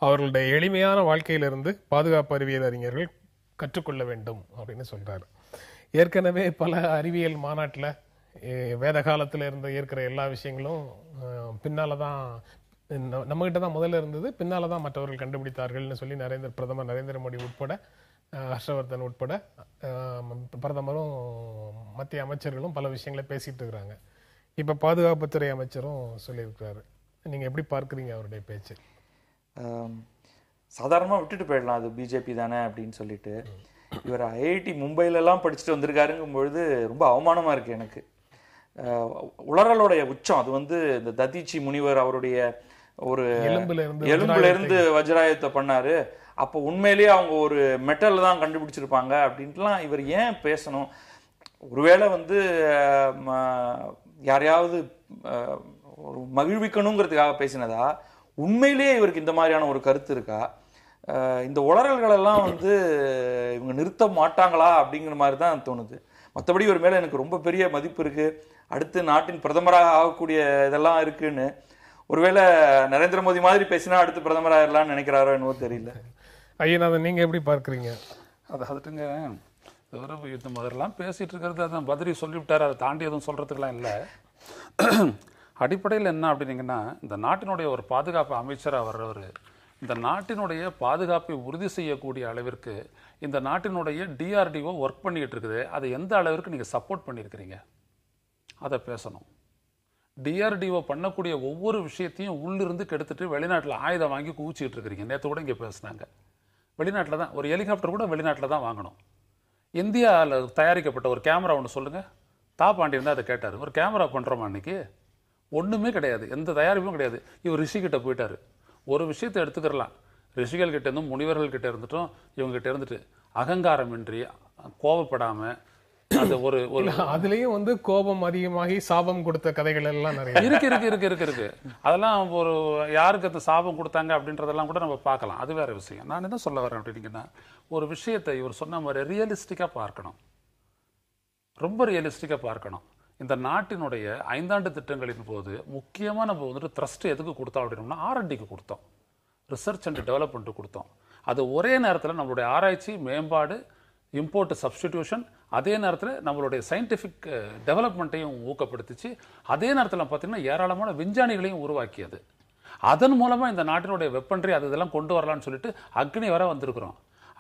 அவர்களுடைய எளிமையான வாழ்க்கையிலிருந்து பாதுகாப்பு அறிவியல் அறிஞர்கள் கற்றுக்கொள்ள வேண்டும் அப்படின்னு சொல்றாரு. ஏற்கனவே பல அறிவியல் மாநாட்டில் வேத காலத்தில் இருந்து இருக்கிற எல்லா விஷயங்களும் பின்னால்தான் நம்மகிட்ட தான் முதல்ல இருந்தது, பின்னால தான் மற்றவர்கள் கண்டுபிடித்தார்கள்னு சொல்லி பிரதமர் நரேந்திர மோடி உட்பட, ஹர்ஷவர்தன் உட்பட பிரதமரும் மத்திய அமைச்சர்களும் பல விஷயங்களை பேசிட்டு இருக்கிறாங்க. இப்ப பாதுகாப்புத்துறை அமைச்சரும் சொல்லியிருக்கிறாரு. நீங்க எப்படி பார்க்குறீங்க அவருடைய பேச்சு? சாதாரணமாக விட்டுட்டு போயிடலாம், அது பிஜேபி தானே அப்படின்னு சொல்லிட்டு. இவர் ஐஐடி மும்பையிலலாம் படிச்சுட்டு வந்திருக்காருங்கும் பொழுது ரொம்ப அவமானமா இருக்கு எனக்கு. உளறலோடைய உச்சம் அது வந்து இந்த ததீச்சி முனிவர் அவருடைய ஒரு எலும்புல இருந்து வஜ்ராயத்தை பண்ணாரு. அப்போ உண்மையிலேயே அவங்க ஒரு மெட்டல் தான் கண்டுபிடிச்சிருப்பாங்க அப்படின்ட்டுலாம் இவர் ஏன் பேசணும்? ஒருவேளை வந்து யாரையாவது ஒரு மகிழ்விக்கணுங்கிறதுக்காக பேசினதா, உண்மையிலேயே இவருக்கு இந்த மாதிரியான ஒரு கருத்து இருக்கா? இந்த உளறல்களெல்லாம் வந்து இவங்க நிறுத்த மாட்டாங்களா அப்படிங்கிற மாதிரி தான் தோணுது. மற்றபடி இவர் மேலே எனக்கு ரொம்ப பெரிய மதிப்பு இருக்கு, அடுத்து நாட்டின் பிரதமராக ஆகக்கூடிய இதெல்லாம் இருக்குன்னு. ஒருவேளை நரேந்திர மோடி மாதிரி பேசினா அடுத்து பிரதமராகலாம்னு நினைக்கிறாரோ என்னவோ தெரியல. ஐயனாதன், நீங்க எப்படி பார்க்குறீங்க? அதாவதுங்க, இந்த மாதிரிலாம் பேசிட்டு இருக்கிறது அதான் பத்ரி சொல்லிவிட்டார், அதை தாண்டி எதுவும் சொல்றதுக்கெல்லாம் இல்லை. அடிப்படையில் என்ன அப்படின்னீங்கன்னா, இந்த நாட்டினுடைய ஒரு பாதுகாப்பு அமைச்சராக வர்றவர் இந்த நாட்டினுடைய பாதுகாப்பை உறுதி செய்யக்கூடிய அளவிற்கு இந்த நாட்டினுடைய டிஆர்டிஓ ஒர்க் பண்ணிட்டு இருக்குது. அதை எந்த அளவிற்கு நீங்கள் சப்போர்ட் பண்ணியிருக்கிறீங்க அதை பேசணும். டிஆர்டிஓ பண்ணக்கூடிய ஒவ்வொரு விஷயத்தையும் உள்ளிருந்து கெடுத்துட்டு வெளிநாட்டில் ஆயுதம் வாங்கி குவிச்சிட்டு இருக்கிறீங்க. நேற்று கூட இங்கே பேசினாங்க, வெளிநாட்டில் தான் ஒரு ஹெலிகாப்டர் கூட வெளிநாட்டில் தான் வாங்கணும். இந்தியாவில் தயாரிக்கப்பட்ட ஒரு கேமரா ஒன்று சொல்லுங்கள். பாண்டியன் தான் அதை கேட்டார், ஒரு கேமரா பண்ணுறோமா அன்னைக்கு? ஒன்றுமே கிடையாது, எந்த தயாரிப்பும் கிடையாது. இவர் ரிஷிகிட்ட போயிட்டார். ஒரு விஷயத்தை எடுத்துக்கிறலாம், ரிஷிகள் கிட்ட இருந்தும் முனிவர்கள் கிட்ட இருந்துட்டும் இவங்ககிட்ட இருந்துட்டு அகங்காரமின்றி கோபப்படாம அது ஒரு அதுலயும் வந்து கோபம் அதிகமாகி சாபம் கொடுத்த கதைகள் எல்லாம் நிறைய இருக்கு. அதெல்லாம் ஒரு யாருக்கு அந்த சாபம் கொடுத்தாங்க அப்படின்றதெல்லாம் கூட நம்ம பார்க்கலாம். அது வேற விஷயம். நான் என்ன சொல்ல வரேன் அப்படின்னீங்கன்னா, ஒரு விஷயத்தை இவர் சொன்ன மாதிரி ரியலிஸ்டிக்கா பார்க்கணும், ரொம்ப ரியலிஸ்டிக்கா பார்க்கணும். இந்த நாட்டினுடைய 5 ஆண்டு திட்டங்களின் போது முக்கியமா நம்ம வந்துட்டு த்ரஸ்ட் எதுக்கு கொடுத்தோம் அப்படின்னா R&Dக்கு கொடுத்தோம், ரிசர்ச் அண்ட் டெவலப்மெண்ட் கொடுத்தோம். அது ஒரே நேரத்தில் நம்மளுடைய ஆராய்ச்சி மேம்பாடு, இம்போர்ட் சப்ஸ்டிடியூஷன், அதே நேரத்தில் நம்மளுடைய சயின்டிஃபிக் டெவலப்மெண்ட்டையும் ஊக்கப்படுத்திச்சு. அதே நேரத்தில் பார்த்தீங்கன்னா ஏராளமான விஞ்ஞானிகளையும் உருவாக்கியது. அதன் மூலமா இந்த நாட்டினுடைய வெப்பன்றி அது இதெல்லாம் கொண்டு வரலாம்னு சொல்லிட்டு அக்னி வர வந்திருக்கிறோம்.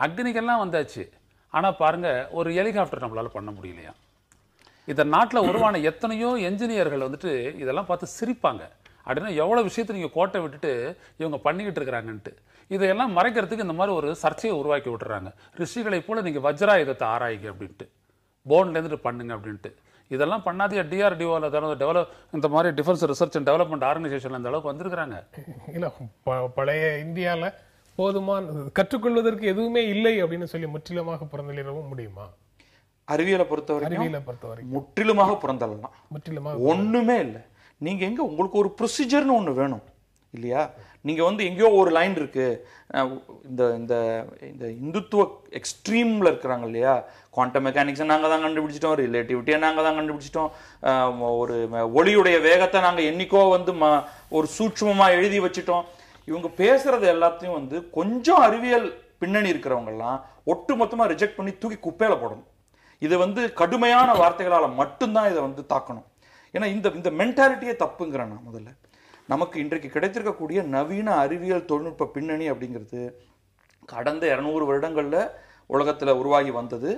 அக்னிக்கெல்லாம் வந்தாச்சு. ஆனா பாருங்க, ஒரு ஹெலிகாப்டர் நம்மளால பண்ண முடியலையா? இந்த நாட்டில் உருவான எத்தனையோ என்ஜினியர்கள் வந்துட்டு இதெல்லாம் பார்த்து சிரிப்பாங்க. அப்படின்னா எவ்வளவு விஷயத்தை நீங்க கோட்டை விட்டுட்டு இவங்க பண்ணிக்கிட்டு இருக்கிறாங்கன்ட்டு. இதையெல்லாம் மறைக்கிறதுக்கு இந்த மாதிரி ஒரு சர்ச்சையை உருவாக்கி விட்டுறாங்க. ரிஷிகளை போல நீங்க வஜ்ராயுதத்தை ஆராய்ங்க அப்படின்ட்டு, போன்ல இருந்துட்டு பண்ணுங்க அப்படின்ட்டு. இதெல்லாம் பண்ணாதே DRDOல டெவலப் இந்த மாதிரி டிஃபென்ஸ் ரிசர்ச் அண்ட் டெவலப்மெண்ட் ஆர்கனைசேஷன்ல இந்த அளவுக்கு வந்திருக்கிறாங்க. இல்ல பழைய இந்தியால போதுமான கற்றுக்கொள்வதற்கு எதுவுமே இல்லை அப்படின்னு சொல்லி முற்றிலுமாக புறந்தள்ளிடவும் முடியுமா? அறிவியலை பொறுத்தவரைக்கும் முற்றிலுமாக புறந்தள்ளலாம். முற்றிலுமாக ஒண்ணுமே இல்லை. நீங்க எங்க உங்களுக்கு ஒரு ப்ரொசீஜர்னு ஒண்ணு வேணும் இல்லையா? நீங்க வந்து எங்கேயோ ஒரு லைன் இருக்கு. இந்த இந்த இந்த இந்துத்துவ எக்ஸ்ட்ரீம்ல இருக்கிறாங்க இல்லையா? குவாண்டம் மெக்கானிக்ஸை நாங்க தான் கண்டுபிடிச்சிட்டோம், ரிலேட்டிவிட்டியை நாங்க தான் கண்டுபிடிச்சிட்டோம், ஒரு ஒளியுடைய வேகத்தை நாங்க என்னைக்கோ வந்து ஒரு சூட்சுமமா எழுதி வச்சுட்டோம். இவங்க பேசுறது எல்லாத்தையும் வந்து கொஞ்சம் அறிவியல் பின்னணி இருக்கிறவங்க எல்லாம் ஒட்டு மொத்தமா ரிஜெக்ட் பண்ணி தூக்கி குப்பையில போடணும். இது வந்து கடுமையான வார்த்தைகளால மட்டும்தான் இதை வந்து தாக்கணும். ஏன்னா இந்த மென்டாலிட்டியே தப்புங்கிறேன் நான். முதல்ல நமக்கு இன்றைக்கு கிடைத்திருக்கக்கூடிய நவீன அறிவியல் தொழில்நுட்ப பின்னணி அப்படிங்கிறது கடந்த 200 வருடங்கள்ல உலகத்துல உருவாகி வந்தது.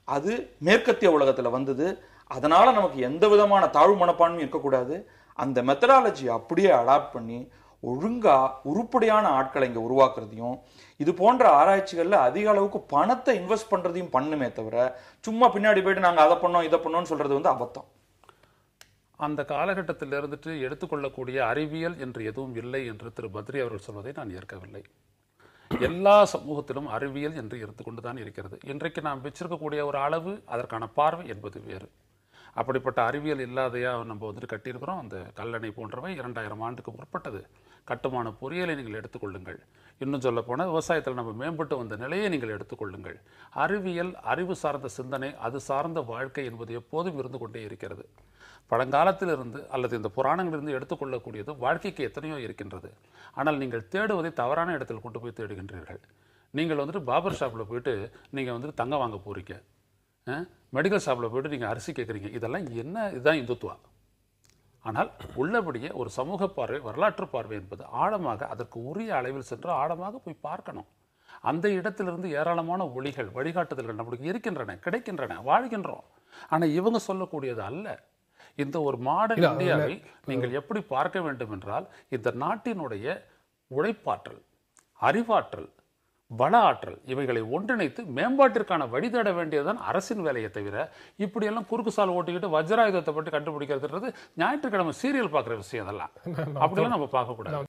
அது மேற்கத்திய உலகத்துல வந்தது. அதனால நமக்கு எந்த விதமான தாழ்வு மனப்பான்மையும் இருக்கக்கூடாது. அந்த மெத்தடாலஜி அப்படியே அடாப்ட் பண்ணி ஒழுங்கா உருப்படியான ஆட்களை இங்க உருவாக்குறதையும், இது போன்ற ஆராய்ச்சிகள்ல அதிக அளவுக்கு பணத்தை இன்வெஸ்ட் பண்றதையும் பண்ணுமே தவிர, சும்மா பின்னாடி போயிட்டு நாங்க அதை பண்ணோம் இதை பண்ணோம்னு சொல்றது வந்து அபத்தம். அந்த காலகட்டத்தில் இருந்துட்டு எடுத்துக்கொள்ளக்கூடிய அறிவியல் என்று எதுவும் இல்லை என்று திரு பத்ரி அவர்கள் சொல்வதை நான் ஏற்கவில்லை. எல்லா சமூகத்திலும் அறிவியல் என்று எடுத்துக்கொண்டுதான் இருக்கிறது. இன்றைக்கு நாம் வச்சிருக்கக்கூடிய ஒரு அளவு, அதற்கான பார்வை என்பது வேறு. அப்படிப்பட்ட அறிவியல் இல்லாதையா நம்ம வந்துட்டு கட்டியிருக்கிறோம். அந்த கல்லணை போன்றவை 2000 ஆண்டுக்கு முற்பட்டது. கட்டுமான பொறியியலை நீங்கள் எடுத்துக்கொள்ளுங்கள். இன்னும் சொல்ல போனால் விவசாயத்தில் நம்ம மேம்பட்டு வந்த நிலையை நீங்கள் எடுத்துக்கொள்ளுங்கள். அறிவியல், அறிவு சார்ந்த சிந்தனை, அது சார்ந்த வாழ்க்கை என்பது எப்போதும் இருந்து கொண்டே இருக்கிறது. பழங்காலத்திலிருந்து அல்லது இந்த புராணங்களிலிருந்து எடுத்துக்கொள்ளக்கூடியது வாழ்க்கைக்கு எத்தனையோ இருக்கின்றது. ஆனால் நீங்கள் தேடுவதை தவறான இடத்தில் கொண்டு போய் தேடுகின்றீர்கள். நீங்கள் வந்துட்டு பார்பர் ஷாப்பில் போயிட்டு நீங்கள் வந்துட்டு தங்கம் வாங்க போறீங்க, மெடிக்கல் ஷாப்பில் போயிட்டு நீங்கள் அரிசி கேட்குறீங்க. இதெல்லாம் என்ன? இதுதான் இந்துத்துவா. ஆனால் உள்ளபடியே ஒரு சமூக பார்வை, வரலாற்று பார்வை என்பது ஆழமாக அதற்கு உரிய அளவில் சென்று ஆழமாக போய் பார்க்கணும். அந்த இடத்திலிருந்து ஏராளமான ஒளிகள், வழிகாட்டுதல்கள் நம்மளுக்கு இருக்கின்றன, கிடைக்கின்றன, வாழ்கின்றோம். ஆனால் இவங்க சொல்லக்கூடியது அல்ல. இந்த ஒரு மாடர்ன் இந்தியாவை நீங்கள் எப்படி பார்க்க வேண்டும் என்றால், இந்த நாட்டினுடைய உழைப்பாற்றல், அறிவாற்றல், வள ஆற்றல் இவைகளை ஒன்றிணைத்து மேம்பாட்டிற்கான வழி தேட வேண்டியதுதான் அரசின் வேலையை தவிர, இப்படியெல்லாம் குறுக்கு சால் ஓட்டிக்கிட்டு வஜ்ராயுதத்தை பற்றி கண்டுபிடிக்கிறதுன்றது ஞாயிற்றுக்கிழமை சீரியல் பார்க்குற விஷயம். அதெல்லாம் அப்படிலாம் நம்ம பார்க்கக்கூடாது.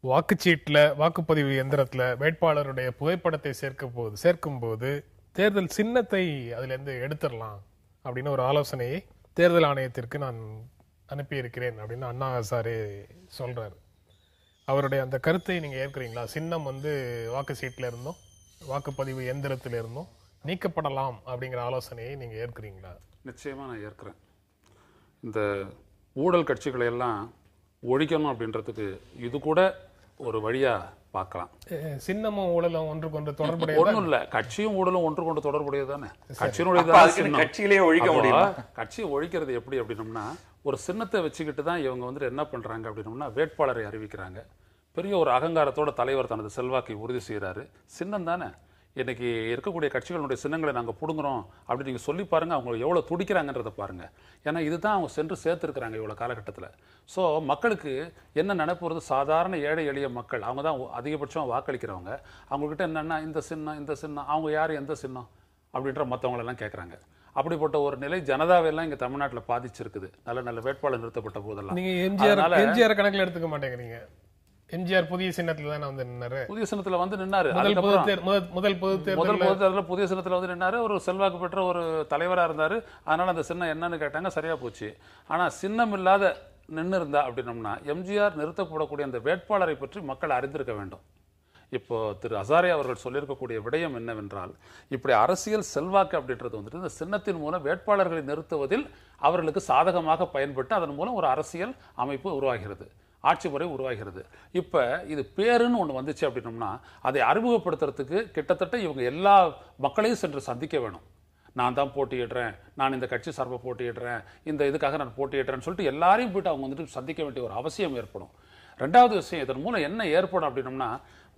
வாக்குச்சீட்டுல, வாக்குப்பதிவு எந்திரத்துல வேட்பாளருடைய புகைப்படத்தை சேர்க்கும் போது தேர்தல் சின்னத்தை அதுல இருந்து எடுத்துடலாம் அப்படின்னு ஒரு ஆலோசனையை தேர்தல் ஆணையத்திற்கு நான் அனுப்பியிருக்கிறேன் அப்படின்னு அண்ணா ஹசாரே சொல்றாரு. அவருடைய அந்த கருத்தை நீங்க ஏற்கிறீங்களா? சின்னம் வந்து வாக்கு சீட்ல இருந்தும் வாக்குப்பதிவு எந்திரத்தில இருந்தும் நீக்கப்படலாம் அப்படிங்கிற ஆலோசனையை நீங்க ஏற்கிறீங்களா? நிச்சயமா நான் ஏற்கிறேன். இந்த ஊழல் கட்சிகளை எல்லாம் ஒழிக்கணும் அப்படின்றதுக்கு இது கூட ஒரு வழியா பார்க்கலாம். சின்னமும் ஊழலும் ஒன்றுக்கு ஒன்று தொடர்புடைய ஒன்றும் இல்ல, கட்சியும் ஊழலும் ஒன்று கொண்டு தொடர்புடையது தானே. கட்சியிலேயே ஒழிக்க முடியும். கட்சியை ஒழிக்கிறது எப்படி அப்படின்னோம்னா, ஒரு சின்னத்தை வச்சுக்கிட்டு தான் இவங்க வந்துட்டு என்ன பண்றாங்க அப்படின்னோம்னா, வேட்பாளரை அறிவிக்கிறாங்க. பெரிய ஒரு அகங்காரத்தோட தலைவர் தனது செல்வாக்கை உறுதி செய்யறாரு. சின்னம் தானே. இன்னைக்கு இருக்கக்கூடிய கட்சிகளுடைய சின்னங்களை நாங்கள் பிடுங்குறோம் அப்படின்னு நீங்கள் சொல்லி பாருங்க, அவங்க எவ்வளோ துடிக்கிறாங்கன்றதை பாருங்க. ஏன்னா இதுதான் அவங்க சென்று சேர்த்துருக்குறாங்க இவ்வளோ காலகட்டத்தில். ஸோ மக்களுக்கு என்ன நினைப்புறது, சாதாரண ஏழை எளிய மக்கள் அவங்க தான் அதிகபட்சம் வாக்களிக்கிறவங்க. அவங்கக்கிட்ட என்னென்னா இந்த சின்னம் அவங்க யார், எந்த சின்னம் அப்படின்ற மற்றவங்களெல்லாம் கேட்குறாங்க. அப்படிப்பட்ட ஒரு நிலை ஜனதாவெல்லாம் இங்கே தமிழ்நாட்டில் பாதிச்சிருக்குது. நல்ல நல்ல வேட்பாளர் நிறுத்தப்பட்ட போதெல்லாம். நீங்கள் எம்ஜிஆர் கணக்கில் எடுத்துக்க மாட்டேங்கிறீங்க. எம்ஜிஆர் புதிய சின்னத்துல தானே வந்து நின்னாரு. புதிய சின்னத்துல வந்து நின்னாரு. முதல் பொது தேர்தலில் புதிய சின்னத்துல வந்து நின்னாரு. ஒரு செல்வாக்கு பெற்ற ஒரு தலைவரா இருந்தாரு. அதனால அந்த சின்னம் என்னன்னு கேட்டாங்க, சரியா போச்சு. ஆனா சின்னம் இல்லாத நின்று இருந்தா அப்படின்னோம்னா எம்ஜிஆர் நிறுத்தப்படக்கூடிய அந்த வேட்பாளரை பற்றி மக்கள் அறிந்திருக்க வேண்டும். இப்போ திரு ஹசாரே அவர்கள் சொல்லியிருக்கக்கூடிய விடயம் என்னவென்றால், இப்படி அரசியல் செல்வாக்கு அப்படின்றது வந்துட்டு இந்த சின்னத்தின் மூலம் வேட்பாளர்களை நிறுத்துவதில் அவர்களுக்கு சாதகமாக பயன்பட்டு அதன் மூலம் ஒரு அரசியல் அமைப்பு உருவாகிறது, ஆட்சி முறை உருவாகிறது. இப்ப இது பேருன்னு ஒண்ணு வந்துச்சு அப்படின்னோம்னா அதை அறிமுகப்படுத்துறதுக்கு கிட்டத்தட்ட இவங்க எல்லா மக்களையும் சென்று சந்திக்க வேணும். நான் தான் போட்டியிடுறேன், நான் இந்த கட்சி சார்பை போட்டியிடுறேன், இந்த இதுக்காக நான் போட்டியிடுறேன்னு சொல்லிட்டு எல்லாரையும் போயிட்டு அவங்க வந்துட்டு சந்திக்க வேண்டிய ஒரு அவசியம் ஏற்படும். ரெண்டாவது விஷயம், இதன் மூலம் என்ன ஏற்படும் அப்படின்னோம்னா,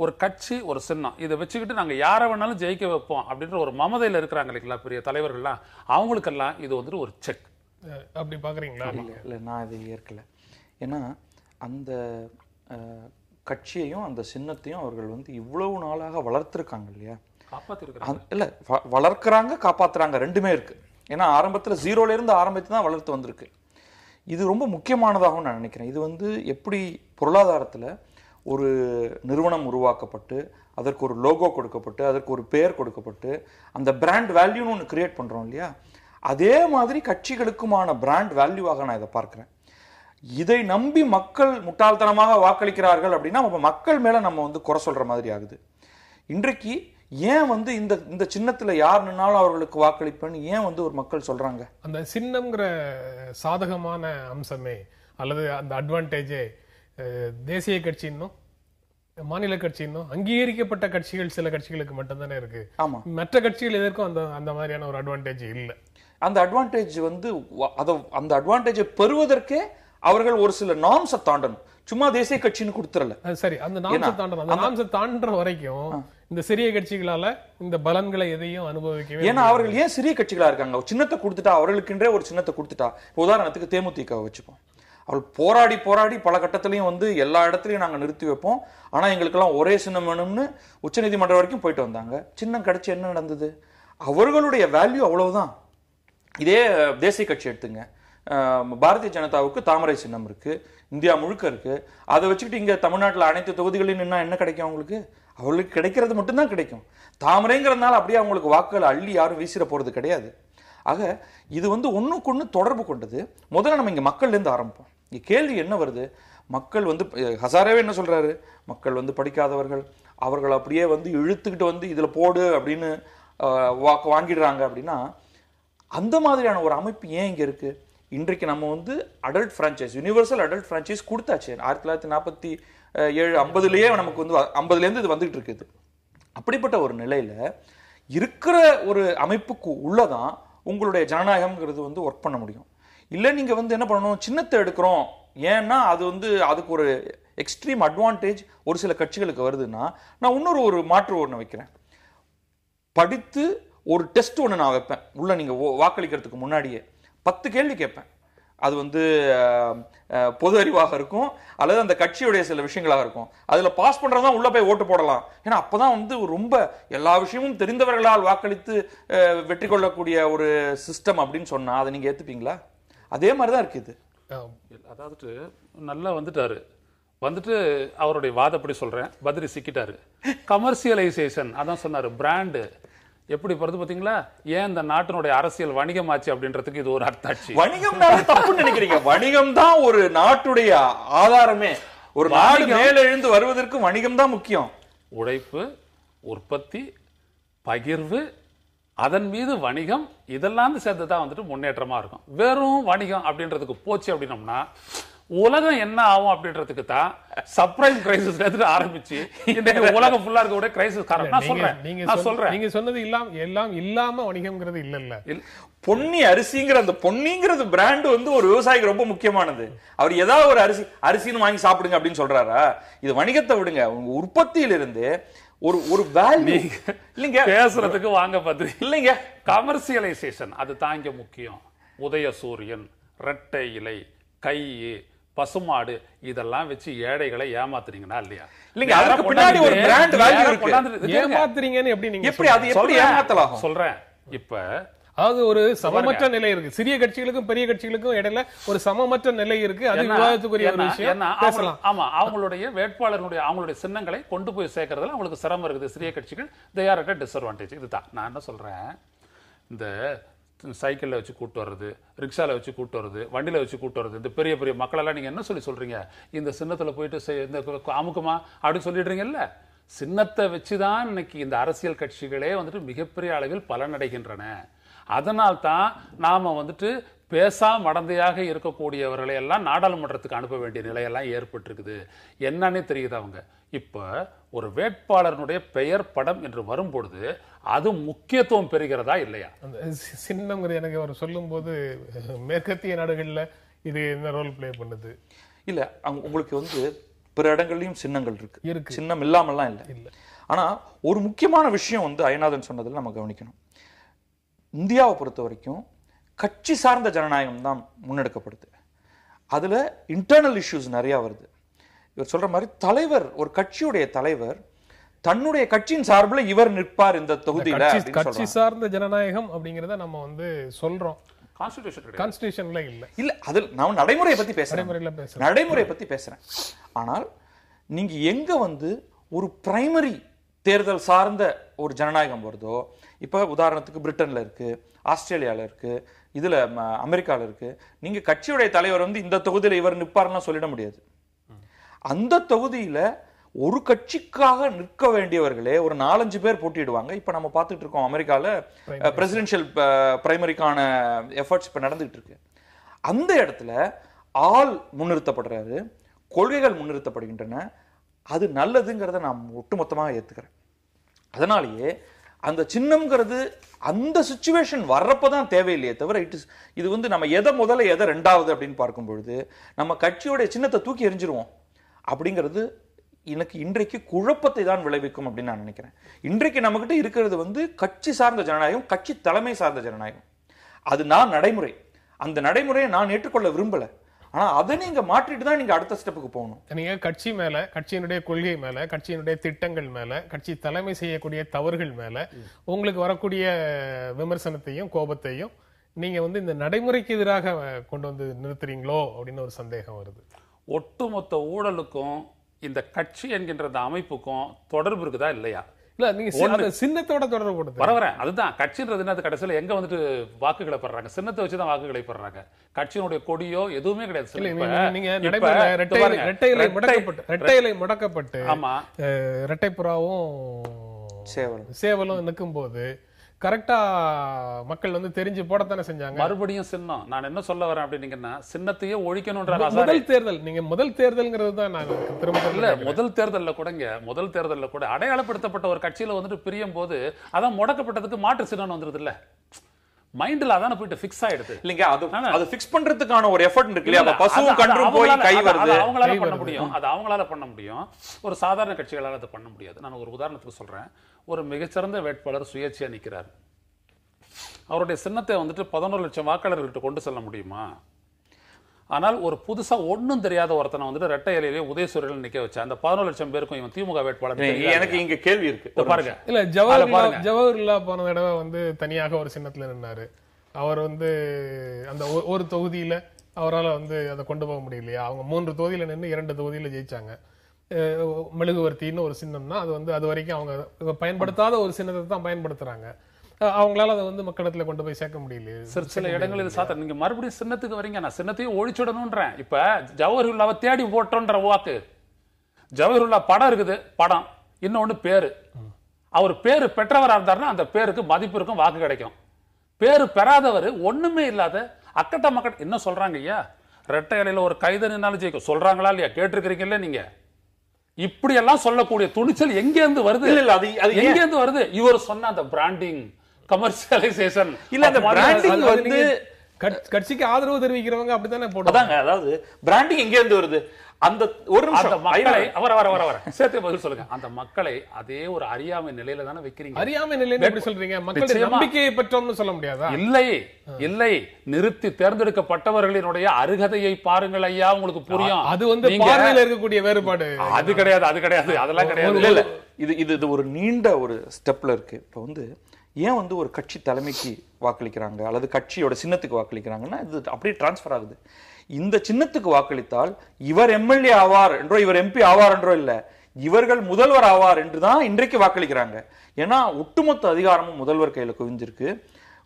ஒரு கட்சி ஒரு சின்னம் இதை வச்சுக்கிட்டு நாங்கள் யாரை வேணாலும் ஜெயிக்க வைப்போம் அப்படின்ற ஒரு மமதையில் இருக்கிறாங்க இல்லைங்களா பெரிய தலைவர்கள்லாம், அவங்களுக்கெல்லாம் இது வந்துட்டு ஒரு செக். அப்படி பார்க்குறீங்களா? இல்லை, நான் இதை ஏற்கல. ஏன்னா அந்த கட்சியையும் அந்த சின்னத்தையும் அவர்கள் வந்து இவ்வளவு நாளாக வளர்த்துருக்காங்க இல்லையா, இல்லை வளர்க்குறாங்க, காப்பாற்றுறாங்க, ரெண்டுமே இருக்கு. ஏன்னா ஆரம்பத்தில் ஜீரோலேருந்து ஆரம்பித்து தான் வளர்த்து வந்திருக்கு. இது ரொம்ப முக்கியமானதாகவும் நான் நினைக்கிறேன். இது வந்து எப்படி பொருளாதாரத்தில் ஒரு நிறுவனம் உருவாக்கப்பட்டு அதற்கு ஒரு லோகோ கொடுக்கப்பட்டு அதற்கு ஒரு பெயர் கொடுக்கப்பட்டு அந்த பிராண்ட் வேல்யூன்னு ஒன்று கிரியேட் பண்ணுறோம் இல்லையா, அதே மாதிரி கட்சிகளுக்குமான பிராண்ட் வேல்யூவாக நான் இதை பார்க்குறேன். இதை நம்பி மக்கள் முட்டாள்தனமாக வாக்களிக்கிறார்கள் அப்படின்னா அப்போ மக்கள் மேலே நம்ம வந்து குறை சொல்கிற மாதிரி ஆகுது. இன்றைக்கு ஏன் வந்து இந்த சின்னத்தில் யார் நின்னாலும் அவர்களுக்கு வாக்களிப்பேன்னு ஏன் வந்து ஒரு மக்கள் சொல்றாங்க? அந்த சின்னம்ங்கிற சாதகமான அம்சமே அல்லது அந்த அட்வான்டேஜே தேசிய கட்சின்னும் மாநில கட்சின்னும் அங்கீகரிக்கப்பட்ட கட்சிகள் சில கட்சிகளுக்கு மட்டும்தானே இருக்கு. ஆமா, மற்ற கட்சிகள் எதற்கும் அந்த மாதிரியான ஒரு அட்வான்டேஜ் இல்லை. அந்த அட்வான்டேஜ் வந்து அந்த அட்வான்டேஜை பெறுவதற்கே அவர்கள் ஒரு சில நார்ம்ஸை தாண்டணும். சும்மா தேசிய கட்சின்னு கொடுத்துறல. சரி, அந்த நார்ம்ஸை தாண்டணும். அந்த நார்ம்ஸை தாண்டுற வரைக்கும் இந்த சிறிய கட்சிகளால இந்த பலன்களை எதையும் அனுபவிக்கவே. ஏன்னா அவர்கள் ஏன் சிறிய கட்சிகளா இருக்காங்க? சின்னத்தை கொடுத்துட்டா, அவர்களுக்கென்றே ஒரு சின்னத்தை கொடுத்துட்டா, உதாரணத்துக்கு தேமுதிக வச்சுப்போம். அவள் போராடி போராடி பல கட்டத்திலையும் வந்து எல்லா இடத்துலையும் நாங்கள் நிறுத்தி வைப்போம், ஆனால் எங்களுக்கெல்லாம் ஒரே சின்னம் வேணும்னு உச்சநீதிமன்றம் வரைக்கும் போயிட்டு வந்தாங்க. சின்னம் கிடைச்சி என்ன நடந்தது? அவர்களுடைய வேல்யூ அவ்வளவுதான். இதே தேசிய கட்சி எடுத்துங்க, பாரதிய ஜனதாவுக்கு தாமரை சின்னம் இருக்கு, இந்தியா முழுக்க இருக்கு. அதை வச்சுக்கிட்டு இங்க தமிழ்நாட்டில் அனைத்து தொகுதிகளிலும் நின்னா என்ன கிடைக்கும்? அவங்களுக்கு கிடைக்கிறது மட்டும்தான் கிடைக்கும். தாமரைங்கிறதுனால அப்படியே அவங்களுக்கு வாக்குகள் அள்ளி யாரும் வீசிட போறது கிடையாது. ஆக இது வந்து ஒண்ணுக்கு ஒண்ணு தொடர்பு கொண்டது. முதல்ல நம்ம இங்க மக்கள்ல இருந்து ஆரம்பிப்போம். இங்க கேள்வி என்ன வருது? மக்கள் வந்து ஹசாரேவே என்ன சொல்றாரு? மக்கள் வந்து படிக்காதவர்கள், அவர்கள் அப்படியே வந்து இழுத்துக்கிட்டு வந்து இதுல போடு அப்படின்னு வாக்கு வாங்கிடுறாங்க அப்படின்னா, அந்த மாதிரியான ஒரு அமைப்பு ஏன் இங்க இருக்கு? இன்றைக்கு நம்ம வந்து adult franchise, universal adult franchise கொடுத்தாச்சு. 1947 50லயே நமக்கு வந்து 50லேருந்து இது வந்துகிட்டு இருக்குது. அப்படிப்பட்ட ஒரு நிலையில இருக்கிற ஒரு அமைப்புக்கு உள்ளதான் உங்களுடைய ஜனநாயகம்ங்கிறது வந்து ஒர்க் பண்ண முடியும். இல்லை நீங்க வந்து என்ன பண்ணணும், சின்னத்தை எடுக்கிறோம் ஏன்னா அது வந்து அதுக்கு ஒரு எக்ஸ்ட்ரீம் அட்வான்டேஜ் ஒரு சில கட்சிகளுக்கு வருதுன்னா, நான் இன்னொரு மாற்று ஒன்று வைக்கிறேன். படித்து ஒரு டெஸ்ட் ஒன்று நான் வைப்பேன் உள்ள, நீங்க வாக்களிக்கிறதுக்கு முன்னாடியே 10 கேள்வி கேட்பேன். அது வந்து பொது அறிவாக இருக்கும் அல்லது அந்த கட்சியுடைய சில விஷயங்களாக இருக்கும். அதுல பாஸ் பண்றதுதான் உள்ள போய் ஓட்டு போடலாம். ஏன்னா அப்பதான் வந்து ரொம்ப எல்லா விஷயமும் தெரிந்தவர்களால் வாக்களித்து வெற்றி கொள்ளக்கூடிய ஒரு சிஸ்டம் அப்படின்னு சொன்னா அதை நீங்க ஏத்துப்பீங்களா? அதே மாதிரிதான் இருக்கு இது. அதாவது நல்லா வந்துட்டு அவருடைய வாதப்படி சொல்றேன், பத்ரி சிக்கிட்டாரு. கமர்சியலைசேஷன் அதான் சொன்னாரு, பிராண்டு எப்படி வருது பாத்தீங்களா? ஏன் இந்த நாட்டினுடைய அரசியல் வணிகமாச்சு அப்படின்றதுக்கு இது ஒரு அர்த்தாட்சி. வணிகம் தப்புன்னு நினைக்கிறீங்க? வணிகம் தான் ஒரு நாட்டுடைய ஆதாரமே. ஒரு நாடு மேல எழுந்து வருவதற்கு வணிகம் தான் முக்கியம். உழைப்பு, உற்பத்தி, பகிர்வு, அதன் மீது வணிகம், இதெல்லாம் சேர்ந்துதான் வந்துட்டு முன்னேற்றமா இருக்கும். வெறும் வணிகம் அப்படின்றதுக்கு போச்சு அப்படின்னோம்னா உலகம் என்ன ஆகும் அப்படின்றதுக்கு தான் சப்ரைம் கிரைசிஸ்ல இருந்து ஆரம்பிச்சு இன்னைக்கு உலகம் ஃபுல்லா இருக்க கிரைசிஸ் காரணம். நான் சொல்றேன் நீங்க சொன்னது எல்லாம் இல்லாம வணிகம்ங்கிறது இல்ல. பொன்னி அரிசிங்கிற அந்த பொன்னிங்கிறது பிராண்ட் வந்து ஒரு விவசாயிக்கு ரொம்ப முக்கியமானது. அவர் ஏதாவது ஒரு அரிசின்னு வாங்கி சாப்பிடுங்க அப்படின்னு சொல்றாரா? இது வணிகத்தை விடுங்க, உங்க உற்பத்தியிலிருந்து ஒரு வேல்யூ இல்லைங்க பேசுறதுக்கு வாங்க பத்தி இல்லைங்க. கமர்சியலைசேஷன் அது தாங்க முக்கியம். உதய சூரியன், இரட்டை இலை, கை, பசுமாடு இதெல்லாம் வச்சு ஏழைகளை ஏமாத்துறீங்கன்னா இல்லையா? இல்லைங்க, அதுக்கு பின்னாடி ஒரு பிராண்ட் வேல்யூ இருக்கு. ஏமாத்துறீங்கன்னு எப்படி அது எப்படி ஏமாத்தலாம்? சொல்றேன். இப்ப அதாவது ஒரு சமமற்ற நிலை இருக்கு. சிறிய கட்சிகளுக்கும் பெரிய கட்சிகளுக்கும் இடையில ஒரு சமமற்ற நிலை இருக்கு. அது விவாதத்துக்குரிய ஒரு விஷயம். பேசலாம். ஆமா, அவங்களுடைய வேட்பாளர்களுடைய அவங்களுடைய சின்னங்களை கொண்டு போய் சேர்க்கறதுல அவங்களுக்கு சிரமம் இருக்குது. சிறிய கட்சிகள் தே ஆர் அட் டிஸ்அட்வான்டேஜ். இதுதான் நான் என்ன சொல்றேன். இந்த சைக்கிளில் வச்சு கூட்டு வர்றது, ரிக்ஷாவில் வச்சு கூட்டு வர்றது, வண்டியில் வச்சு கூட்டு வர்றது, இந்த பெரிய பெரிய மக்களெல்லாம் நீங்கள் என்ன சொல்றீங்க, இந்த சின்னத்தில் போயிட்டு இந்த அமுக்குமா அப்படின்னு சொல்லிடுறீங்கல்ல. சின்னத்தை வச்சுதான் இன்னைக்கு இந்த அரசியல் கட்சிகளே வந்துட்டு மிகப்பெரிய அளவில் பலனடைகின்றன. அதனால்தான் நாம வந்துட்டு பேசா மடந்தையாக இருக்கக்கூடியவர்களை எல்லாம் நாடாளுமன்றத்துக்கு அனுப்ப வேண்டிய நிலையெல்லாம் ஏற்பட்டிருக்குது. என்னன்னே தெரியுது. அவங்க இப்ப ஒரு வேட்பாளருடைய பெயர் படம் என்று வரும்பொழுது அது முக்கியத்துவம் பெறுகிறதா இல்லையா? அந்த சின்னம் எனக்கு அவர் சொல்லும் போது மேற்கத்திய நாடுகள்ல இது என்ன ரோல் பிளே பண்ணுது? இல்ல உங்களுக்கு வந்து பிற இடங்கள்லயும் சின்னங்கள் இருக்கு. சின்னம் இல்லாமல்லாம் இல்ல. ஆனா ஒரு முக்கியமான விஷயம் வந்து அய்யநாதன் சொன்னதுல நம்ம கவனிக்கணும். இந்தியாவை பொறுத்த வரைக்கும் கட்சி சார்ந்த ஜனநாயகம் தான் முன்னெடுக்கப்படுது. அதுல இன்டர்னல் இஷ்யூஸ் நிறைய வருது. இவர் சொல்ற மாதிரி தலைவர், ஒரு கட்சியுடைய தலைவர் தன்னுடைய கட்சியின் சார்பில் இவர் நிற்பார் இந்த தொகுதியில. கட்சி சார்ந்த ஜனநாயகம் அப்படிங்கறத நம்ம வந்து சொல்றோம். கான்ஸ்டிடியூஷன்ல இல்ல. அது நான் நடைமுறையை பத்தி பேசுறேன். ஆனால் நீங்க எங்க வந்து ஒரு பிரைமரி தேர்தல் சார்ந்த ஒரு ஜனநாயகம் வருதோ, இப்ப உதாரணத்துக்கு பிரிட்டன்ல இருக்கு, ஆஸ்திரேலியால இருக்கு, இதுல அமெரிக்கால இருக்கு. நீங்க கட்சியுடைய தலைவர் வந்து இந்த தொகுதியில இவர் நிற்பார்லாம் சொல்லிட முடியாது. அந்த தொகுதியில ஒரு கட்சிக்காக நிற்க வேண்டியவர்களே ஒரு 4-5 பேர் போட்டிடுவாங்க. இப்ப நம்ம பார்த்துட்டு இருக்கோம் அமெரிக்கால பிரசிடென்ஷியல் பிரைமரிக்கான எஃபர்ட்ஸ் இப்ப நடந்துட்டு இருக்கு. அந்த இடத்துல ஆள் முன்னிறுத்தப்படுறாரு, கொள்கைகள் முன்னிறுத்தப்படுகின்றன. அது நல்லதுங்கிறத நான் ஒட்டுமொத்தமாக ஏத்துக்கிறேன். அதனாலேயே அந்த சின்னம்ங்கிறது அந்த சிச்சுவேஷன் வர்றப்பதான் தேவையில்லையே தவிர இது வந்து நம்ம எதை முதல்ல எதை ரெண்டாவது அப்படின்னு பார்க்கும் பொழுது நம்ம கட்சியோட சின்னத்தை தூக்கி எறிஞ்சிருவோம் அப்படிங்கிறது எனக்கு இன்றைக்கு குழப்பத்தை தான் விளைவிக்கும் அப்படின்னு நான் நினைக்கிறேன். இன்றைக்கு நம்மகிட்ட இருக்கிறது வந்து கட்சி சார்ந்த ஜனநாயகம், கட்சி தலைமை சார்ந்த ஜனநாயகம். அது நடைமுறை. அந்த நடைமுறையை நான் ஏற்றுக்கொள்ள விரும்பல. ஆனா அதை நீங்க மாற்றிட்டு தான் நீங்க அடுத்த ஸ்டெப்புக்கு போகணும். நீங்க கட்சி மேல, கட்சியினுடைய கொள்கை மேல, கட்சியினுடைய திட்டங்கள் மேல, கட்சி தலைமை செய்யக்கூடிய தவறுகள் மேல உங்களுக்கு வரக்கூடிய விமர்சனத்தையும் கோபத்தையும் நீங்க வந்து இந்த நடைமுறைக்கு எதிராக கொண்டு வந்து நிறுத்துறீங்களோ அப்படின்னு ஒரு சந்தேகம் வருது. ஒட்டுமொத்த ஊழலுக்கும் இந்த கட்சி என்கின்ற அந்த அமைப்புக்கும் தொடர்பு இருக்குதா இல்லையா? இல்ல, நீங்க சின்னத்தோட தொடர்பு கொடுத்து வரேன். அதுதான் கட்சின்றது என்ன, கடைசியில் எங்க வந்துட்டு வாக்குகளை பெறாங்க, சின்னத்தை வச்சுதான் வாக்குகளை பெறாங்க. கட்சியினுடைய கொடியோ எதுவுமே கிடையாது. நீங்க இரட்டை இலை முடக்கப்பட்டு ஆமா இரட்டைப்புறாவும் சேவலும் நிற்கும் போது கரெக்டா மக்கள் வந்து தெரிஞ்சு போடத்தானே செஞ்சாங்க. மறுபடியும் சின்னம். நான் என்ன சொல்ல வரேன் அப்படின்னீங்கன்னா, சின்னத்தையே ஒழிக்கணும்ன்ற முதல் தேர்தல்ங்கிறது தான் நான் திரும்ப இல்ல. முதல் தேர்தல்ல கூட அடையாளப்படுத்தப்பட்ட ஒரு கட்சியில வந்துட்டு பிரியும் போது அதான் முடக்கப்பட்டதுக்கு மாற்று சின்னம் வந்துருது இல்ல. மைண்ட்ல அதான போயிட்டு ஃபிக்ஸ் ஆயிடுது இல்லைங்க. அது ஃபிக்ஸ் பண்றதுக்கான ஒரு எஃபர்ட் இருக்கு இல்லையா? பசுவும் கன்றும் போய் கை வருது. அவங்களால பண்ண முடியும். அது அவங்களால பண்ண முடியும். ஒரு சாதாரண கட்சிகளால அதை பண்ண முடியாது. நான் ஒரு உதாரணத்துக்கு சொல்றேன். ஒரு மிகச்சிறந்த வேட்பாளர் சுயேட்சையா நிக்கிறார். அவருடைய சின்னத்தை வந்துட்டு 11 லட்சம் வாக்காளர்கிட்ட கொண்டு செல்ல முடியுமா? ஆனால் ஒரு புதுசா ஒன்னும் தெரியாத ஒருத்தனை வந்துட்டு ரெட்டை இலையிலே உதயசூரியன் நிக்க வச்சா அந்த 11 லட்சம் பேருக்கும் இவன் திமுக வேட்பாளர். எனக்கு இங்க கேள்வி இருக்கு பாருங்க. இல்ல, ஜவஹர்லா போன தடவை வந்து தனியாக ஒரு சின்னத்துல நின்னாரு. அவர் வந்து அந்த ஒரு தொகுதியில அவரால் வந்து அதை கொண்டு போக முடியலையா? அவங்க 3 தொகுதியில நின்று 2 தொகுதியில ஜெயிச்சாங்க. மெழுகுவர்த்தின்னு ஒரு சின்னம்னா அது வந்து அது வரைக்கும் அவங்க பயன்படுத்தாத ஒரு சின்னத்தை தான் பயன்படுத்துறாங்க. அவங்களால அதை வந்து மக்களிடத்துல கொண்டு போய் சேர்க்க முடியல. சில இடங்களில் சாத்த நீங்க மறுபடியும் சின்னத்துக்கு வரீங்க. நான் சின்னத்தையும் ஒழிச்சுடணும்ன்றேன். இப்ப ஜவஹர்லாவை தேடி போட்டோன்ற வாக்கு. ஜவஹர்லா படம் இருக்குது, படம். இன்னொன்னு பேரு. அவர் பேரு பெற்றவரா இருந்தாருன்னா அந்த பேருக்கு மதிப்பு இருக்கும், வாக்கு கிடைக்கும். பேரு பெறாதவர் ஒண்ணுமே இல்லாத அக்கட்ட மக்கள் என்ன சொல்றாங்க ஐயா? ரெட்டை இலையில ஒரு கைது நின்னாலும் ஜெயிக்கும் சொல்றாங்களா இல்லையா? கேட்டிருக்கிறீங்கல்ல நீங்க? இப்படி எல்லாம் சொல்லக்கூடிய துணிச்சல் எங்க இருந்து வருது? இல்ல, அது எங்க இருந்து வருது? இவர் சொன்ன அந்த பிராண்டிங், கமர்ஷியலைசேஷன் இல்ல. அந்த பிராண்டிங் வந்து கட்சிக்கு ஆதரவு தெரிவிக்கிறவங்க அப்படித்தானே போடுறாங்க. அதாவது பிராண்டிங் எங்க இருந்து வருது? அந்த ஒரு நிமிஷம் மக்களை வர சேர்த்து பதில் சொல்லுங்க. அந்த மக்களை அதே ஒரு அறியாமை நிலையில தானே வைக்கிறீங்க. அறியாமை நிலையில எப்படி சொல்றீங்க? மக்களுடைய நம்பிக்கையை பெற்றோம்னு சொல்ல முடியாதா? இல்லை. நிறுத்தி தேர்ந்தெடுக்கப்பட்டவர்களினுடைய அருகதையை பாருங்கள் ஐயா, உங்களுக்கு புரியும். அது வந்து பார்வையில இருக்கக்கூடிய வேறுபாடு. அது கிடையாது. அதெல்லாம் கிடையாது. இல்ல. இது ஒரு நீண்ட ஒரு ஸ்டெப்ல இருக்கு. இப்ப வந்து ஏன் வந்து ஒரு கட்சி தலைமைக்கு வாக்களிக்கிறாங்க அல்லது கட்சியோட சின்னத்துக்கு வாக்களிக்கிறாங்கன்னா இது அப்படியே டிரான்ஸ்ஃபர் ஆகுது. இந்த சின்னத்துக்கு வாக்களித்தால் இவர் எம்எல்ஏ ஆவார் என்றோ இவர் எம்பி ஆவார் என்றோ இல்ல, இவர்கள் முதல்வர் ஆவார் என்றுதான் இன்றைக்கு வாக்களிக்கிறாங்க. ஏன்னா ஒட்டுமொத்த அதிகாரமும் முதல்வர் கையில குவிஞ்சிருக்கு.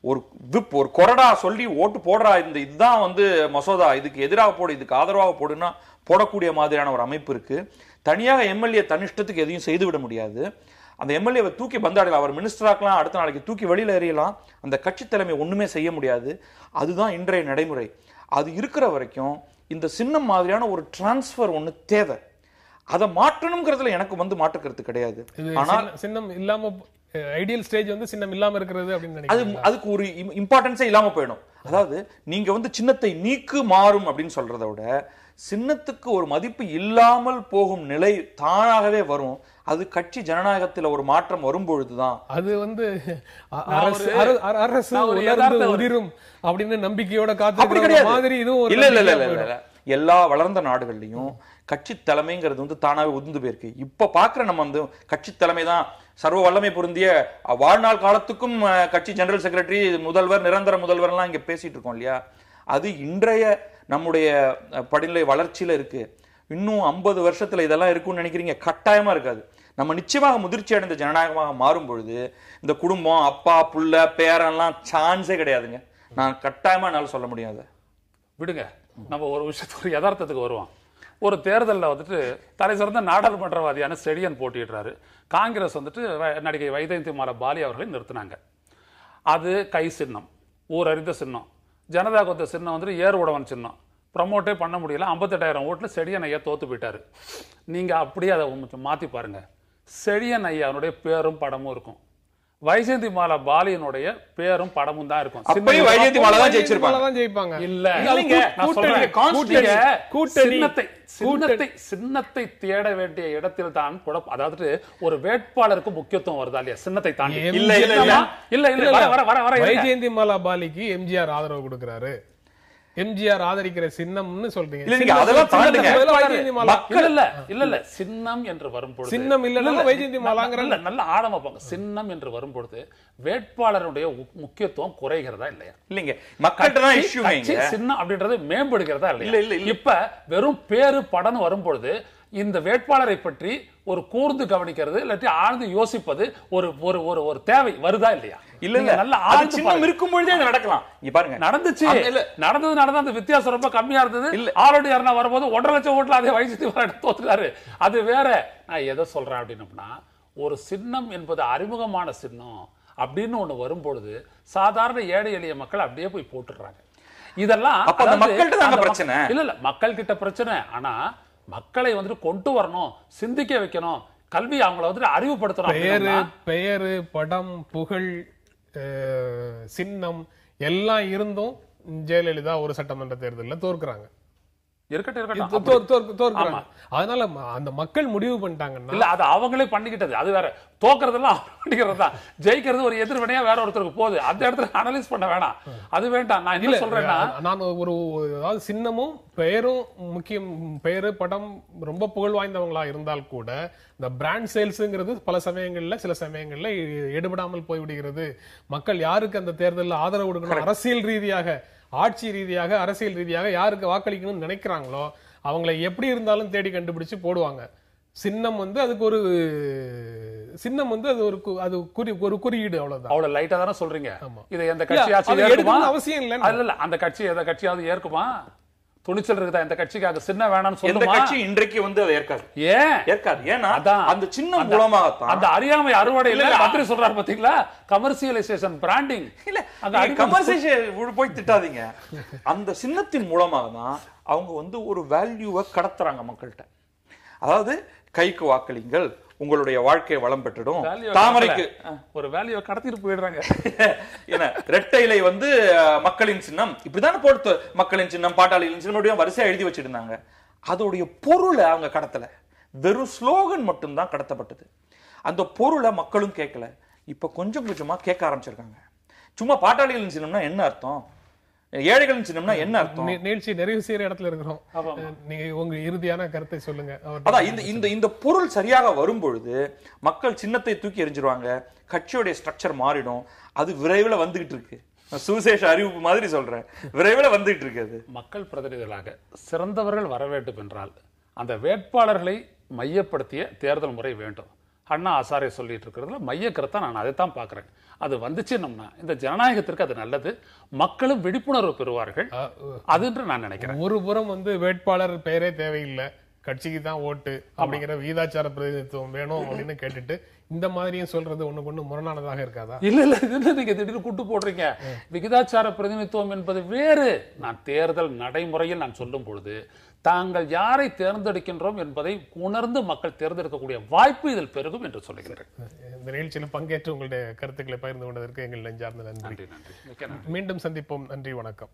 ஒரு விப் ஒரு கொறடா சொல்லி ஓட்டு போடுறா, இந்த இதுதான் வந்து மசோதா, இதுக்கு எதிராக போடு இதுக்கு ஆதரவாக போடுன்னா போடக்கூடிய மாதிரியான ஒரு அமைப்பு இருக்கு. தனியாக எம்எல்ஏ தனிஷ்டத்துக்கு எதையும் செய்து விட முடியாது. அந்த எம்எல்ஏவை தூக்கி பந்தாடலாம், அவர் மினிஸ்டராக்கலாம், அடுத்த நாளைக்கு தூக்கி வெளியில எறியலாம். அந்த கட்சி தலைமை ஒண்ணுமே செய்ய முடியாது. அதுதான் இன்றைய நடைமுறை. அது இருக்கிற வரைக்கும் இந்த சின்னம் மாதிரியான ஒரு டிரான்ஸ்பர் ஒண்ணு தேவை. அதை மாற்றணுங்கிறதுல எனக்கு வந்து மாற்றுக்கிறது கிடையாது. ஆனால் சின்னம் இல்லாம ஐடியல் ஸ்டேஜ் வந்து சின்னம் இல்லாம இருக்கிறது அப்படின்னு நினைக்கிறேன். அதுக்கு ஒரு இம்பார்ட்டன்ஸே இல்லாம போயிடும். அதாவது நீங்க வந்து சின்னத்தை நீக்கு மாறும் அப்படின்னு சொல்றதை விட சின்னத்துக்கு ஒரு மதிப்பு இல்லாமல் போகும் நிலை தானாகவே வரும். அது கட்சி ஜனநாயகத்தில் ஒரு மாற்றம் வரும் பொழுதுதான் அது வந்து அரசு உதிரும் அப்படின்னு நம்பிக்கையோட காத்து மாதிரி இதுவும் இல்ல இல்ல இல்ல இல்ல. எல்லா வளர்ந்த நாடுகள்லயும் கட்சி தலைமைங்கிறது வந்து தானாவே உதிர்ந்து போயிருக்கு. இப்ப பாக்குற நம்ம வந்து கட்சி தலைமை தான் சர்வ வல்லமை பொருந்திய வாழ்நாள் காலத்துக்கும் கட்சி ஜெனரல் செக்ரட்டரி முதல்வர் நிரந்தர முதல்வர் எல்லாம் இங்க பேசிட்டு இருக்கோம் இல்லையா. அது இன்றைய நம்முடைய படிநிலை வளர்ச்சியில இருக்கு. இன்னும் 50 வருஷத்துல இதெல்லாம் இருக்கும்னு நினைக்கிறீங்க? கட்டாயமா இருக்காது. நம்ம நிச்சயமாக முதிர்ச்சி அடைந்த ஜனநாயகமாக மாறும் பொழுது இந்த குடும்பம் அப்பா புள்ள பேரெல்லாம் சான்ஸே கிடையாதுங்க. நான் கட்டாயமா என்னால சொல்ல முடியாது. விடுங்க, நம்ம ஒரு விஷயத்துக்கு யதார்த்தத்துக்கு வருவோம். ஒரு தேர்தலில் வந்துட்டு தலை சிறந்த நாடாளுமன்றவாதியான செழியன் போட்டியிடுறாரு. காங்கிரஸ் வந்துட்டு நடிகை வைஜெயந்திமாலா பாலி அவர்களை நிறுத்தினாங்க. அது கை சின்னம், ஊர் அறிந்த சின்னம். ஜனதா கொத்த சின்னம் வந்துட்டு ஏர் உடவன் சின்னம். ப்ரமோட்டே பண்ண முடியல. 58,000 ஓட்டுல செழியன் ஐயா தோத்து போயிட்டாரு. நீங்க அப்படியே அதை கொஞ்சம் மாத்தி பாருங்க. செழியன் ஐயானுடைய பேரும் படமும் இருக்கும், வைஜெயந்திமாலா பாலியனுடைய பேரும் படமும் தான் இருக்கும். வைஜெயந்திமாலா தான் ஜெயிச்சிருப்பாங்க. இல்ல, சின்னத்தை தேட வேண்டிய இடத்தில் தான் அதாவது ஒரு வேட்பாளருக்கு முக்கியத்துவம் வருதா இல்லையா சின்னத்தை தாண்டி? வைஜெயந்திமாலா பாலிக்கு எம்ஜிஆர் ஆதரவு கொடுக்கிறாரு, எம்ஜிஆர் ஆதரிக்கிற சின்னம்னு சொல்றீங்க. இல்ல சின்னம் என்று வரும்பொழுது சின்னம் இல்ல வைஜெயந்திமாலாங்கிற நல்ல ஆழமா போங்க. சின்னம் என்று வரும்பொழுது வேட்பாளருடைய முக்கியத்துவம் குறைகிறதா இல்லையா? இல்லைங்க, மக்கள்கிட்ட சின்னம் அப்படின்றது மேம்படுகிறதா இல்லையா? இப்ப வெறும் பேரு படம் வரும்பொழுது இந்த வேட்பாளரை பற்றி ஒரு கூர்ந்து கவனிக்கிறது இல்லாட்டி ஆழ்ந்து யோசிப்பது ஒரு ஒரு ஒரு ஒரு தேவை வருதா இல்லையா? இல்ல நல்ல சின்னம் இருக்கும் பொழுதே நடக்கலாம். இங்க பாருங்க, நடந்துச்சு, நடந்தது அந்த வித்தியாசம் ரொம்ப கம்மியா இருந்தது. ஆல்ரெடி யாருன்னா வரும்போது 1.5 லட்சம் ஓட்டுல அதே வைஜெயந்திமாலா தோத்துட்டாரு. அது வேற. நான் எதை சொல்றேன் அப்படின்னா, ஒரு சின்னம் என்பது அறிமுகமான சின்னம் அப்படின்னு ஒண்ணு வரும்பொழுது சாதாரண ஏழை எளிய மக்கள் அப்படியே போய் போட்டுடுறாங்க. இதெல்லாம் பிரச்சனை இல்ல மக்கள் கிட்ட பிரச்சனை. ஆனா மக்களை வந்துட்டு கொண்டு வரணும், சிந்திக்க வைக்கணும், கல்வி அவங்களை வந்துட்டு அறிவுப்படுத்தணும். பெயரு படம் புகழ் சின்னம் எல்லாம் இருந்தும் ஜெயலலிதா ஒரு சட்டமன்ற தேர்தலில் தோற்கிறாங்க. அதனால அந்த மக்கள் முடிவு பண்ணிட்டாங்கன்னா இல்ல அது அவங்களே பண்ணிக்கிட்டது. அது வேற. தோக்குறதெல்லாம் பண்ணிக்கிறது தான். ஜெயிக்கிறது ஒரு எதிர்வினையா வேற ஒருத்தருக்கு போகுது. அந்த இடத்துல அனலைஸ் பண்ண வேணாம், அது வேண்டாம். நான் என்ன சொல்றேன்னா, நான் ஒரு அதாவது சின்னமும் பெயரும் முக்கியம். பெயரு படம் ரொம்ப புகழ் வாய்ந்தவங்களா இருந்தால் கூட இந்த பிராண்ட் சேல்ஸ்ங்கிறது பல சமயங்கள்ல சில சமயங்கள்ல எடுபடாமல் போய்விடுகிறது. மக்கள் யாருக்கு அந்த தேர்தலில் ஆதரவு கொடுக்கணும், அரசியல் ரீதியாக ஆட்சி ரீதியாக அரசியல் ரீதியாக யாருக்கு வாக்களிக்கணும்னு நினைக்கிறாங்களோ அவங்களை எப்படி இருந்தாலும் தேடி கண்டுபிடிச்சு போடுவாங்க. சின்னம் வந்து அதுக்கு ஒரு சின்னம் வந்து அது ஒரு குறியீடு, அவ்வளவுதான். அவ்வளவு லைட்டா தானே சொல்றீங்க. இதை எந்த கட்சி எடுக்கணும் அவசியம் இல்ல. அந்த கட்சி எந்த கட்சியாவது ஏற்குமா? துணிச்சல் இருக்குதா இந்த கட்சிக்காக சின்ன வேணாம்னு சொல்லுமா? கட்சி இன்றைக்கு வந்து அதை ஏற்காது. ஏற்காது. ஏன்னா அந்த சின்ன மூலமாக அந்த அறியாமை அறுவடை இல்ல மந்திரி சொல்றாரு பாத்தீங்களா, கமர்சியலைசேஷன் பிராண்டிங். இல்ல அந்த கமர்சியலைசேஷன் போய் திட்டாதீங்க. அந்த சின்னத்தின் மூலமாக தான் அவங்க வந்து ஒரு வேல்யூவை கடத்துறாங்க மக்கள்கிட்ட. அதாவது கைக்கு வாக்களிங்கள், உங்களுடைய வாழ்க்கை வளம் பெற்றுடும், தாமரைக்கு ஒரு வேல்யூவை கடத்திட்டு போயிடுறாங்க. ஏன்னா ரெட்டை இலை வந்து மக்களின் சின்னம் இப்படிதானே போட்டு மக்களின் சின்னம் பாட்டாளிகளின் சின்னம் வரிசையா எழுதி வச்சிட்டு இருந்தாங்க. அதோடைய பொருளை அவங்க கடத்தல, வெறும் ஸ்லோகன் மட்டும்தான் கடத்தப்பட்டது. அந்த பொருளை மக்களும் கேட்கல. இப்ப கொஞ்சம் கொஞ்சமா கேட்க ஆரம்பிச்சிருக்காங்க. சும்மா பாட்டாளிகளின் சின்னம்னா என்ன அர்த்தம்? ஏழைகள் சின்னம்னா என்ன அர்த்தம்? நிகழ்ச்சி நிறைவு செய்யற இடத்துல இருக்கிறோம். நீங்க உங்க இறுதியான கருத்தை சொல்லுங்க. அதான் இந்த பொருள் சரியாக வரும்பொழுது மக்கள் சின்னத்தை தூக்கி எறிஞ்சிருவாங்க, கட்சியோடைய ஸ்ட்ரக்சர் மாறிடும். அது விரைவில் வந்துகிட்டு இருக்கு. சுவிசேஷ அறிவிப்பு மாதிரி சொல்றேன், விரைவில் வந்துகிட்டு இருக்கு. மக்கள் பிரதிநிதிகளாக சிறந்தவர்கள் வர வேண்டும் என்றால் அந்த வேட்பாளர்களை மையப்படுத்திய தேர்தல் முறை வேண்டும். அண்ணா ஆசாரே சொல்லிட்டு இருக்கிறதுல மைய கருத்தா நான் அதைத்தான் பார்க்கிறேன். அது வந்துச்சுன்னோம்னா இந்த ஜனநாயகத்திற்கு அது நல்லது, மக்களும் விழிப்புணர்வு பெறுவார்கள். அதுன்று நான் நினைக்கிறேன். ஒரு புறம் வேட்பாளர் பெயரே தேவையில்லை, கட்சிக்கு தான் ஓட்டு அப்படிங்கிற விகிதாச்சார பிரதிநிதித்துவம் வேணும் அப்படின்னு கேட்டுட்டு இந்த மாதிரியும் சொல்றது ஒண்ணுக்கு ஒண்ணு முரணானதாக இருக்காதா? இல்ல இது நீங்க திடீர்னு கூட்டு போடுறீங்க. விகிதாச்சார பிரதிநிதித்துவம் என்பது வேறு. நான் தேர்தல் நடைமுறையில் நான் சொல்லும் பொழுது தாங்கள் யாரை தேர்ந்தெடுக்கின்றோம் என்பதை உணர்ந்து மக்கள் தேர்ந்தெடுக்கக்கூடிய வாய்ப்பு இதில் பெருகும் என்று சொல்லுகிறேன். இந்த நிகழ்ச்சியில் பங்கேற்று உங்களுடைய கருத்துக்களை பகிர்ந்து கொண்டதற்கு எங்கள் நெஞ்சார்ந்த நன்றி. நன்றி. மீண்டும் சந்திப்போம். நன்றி, வணக்கம்.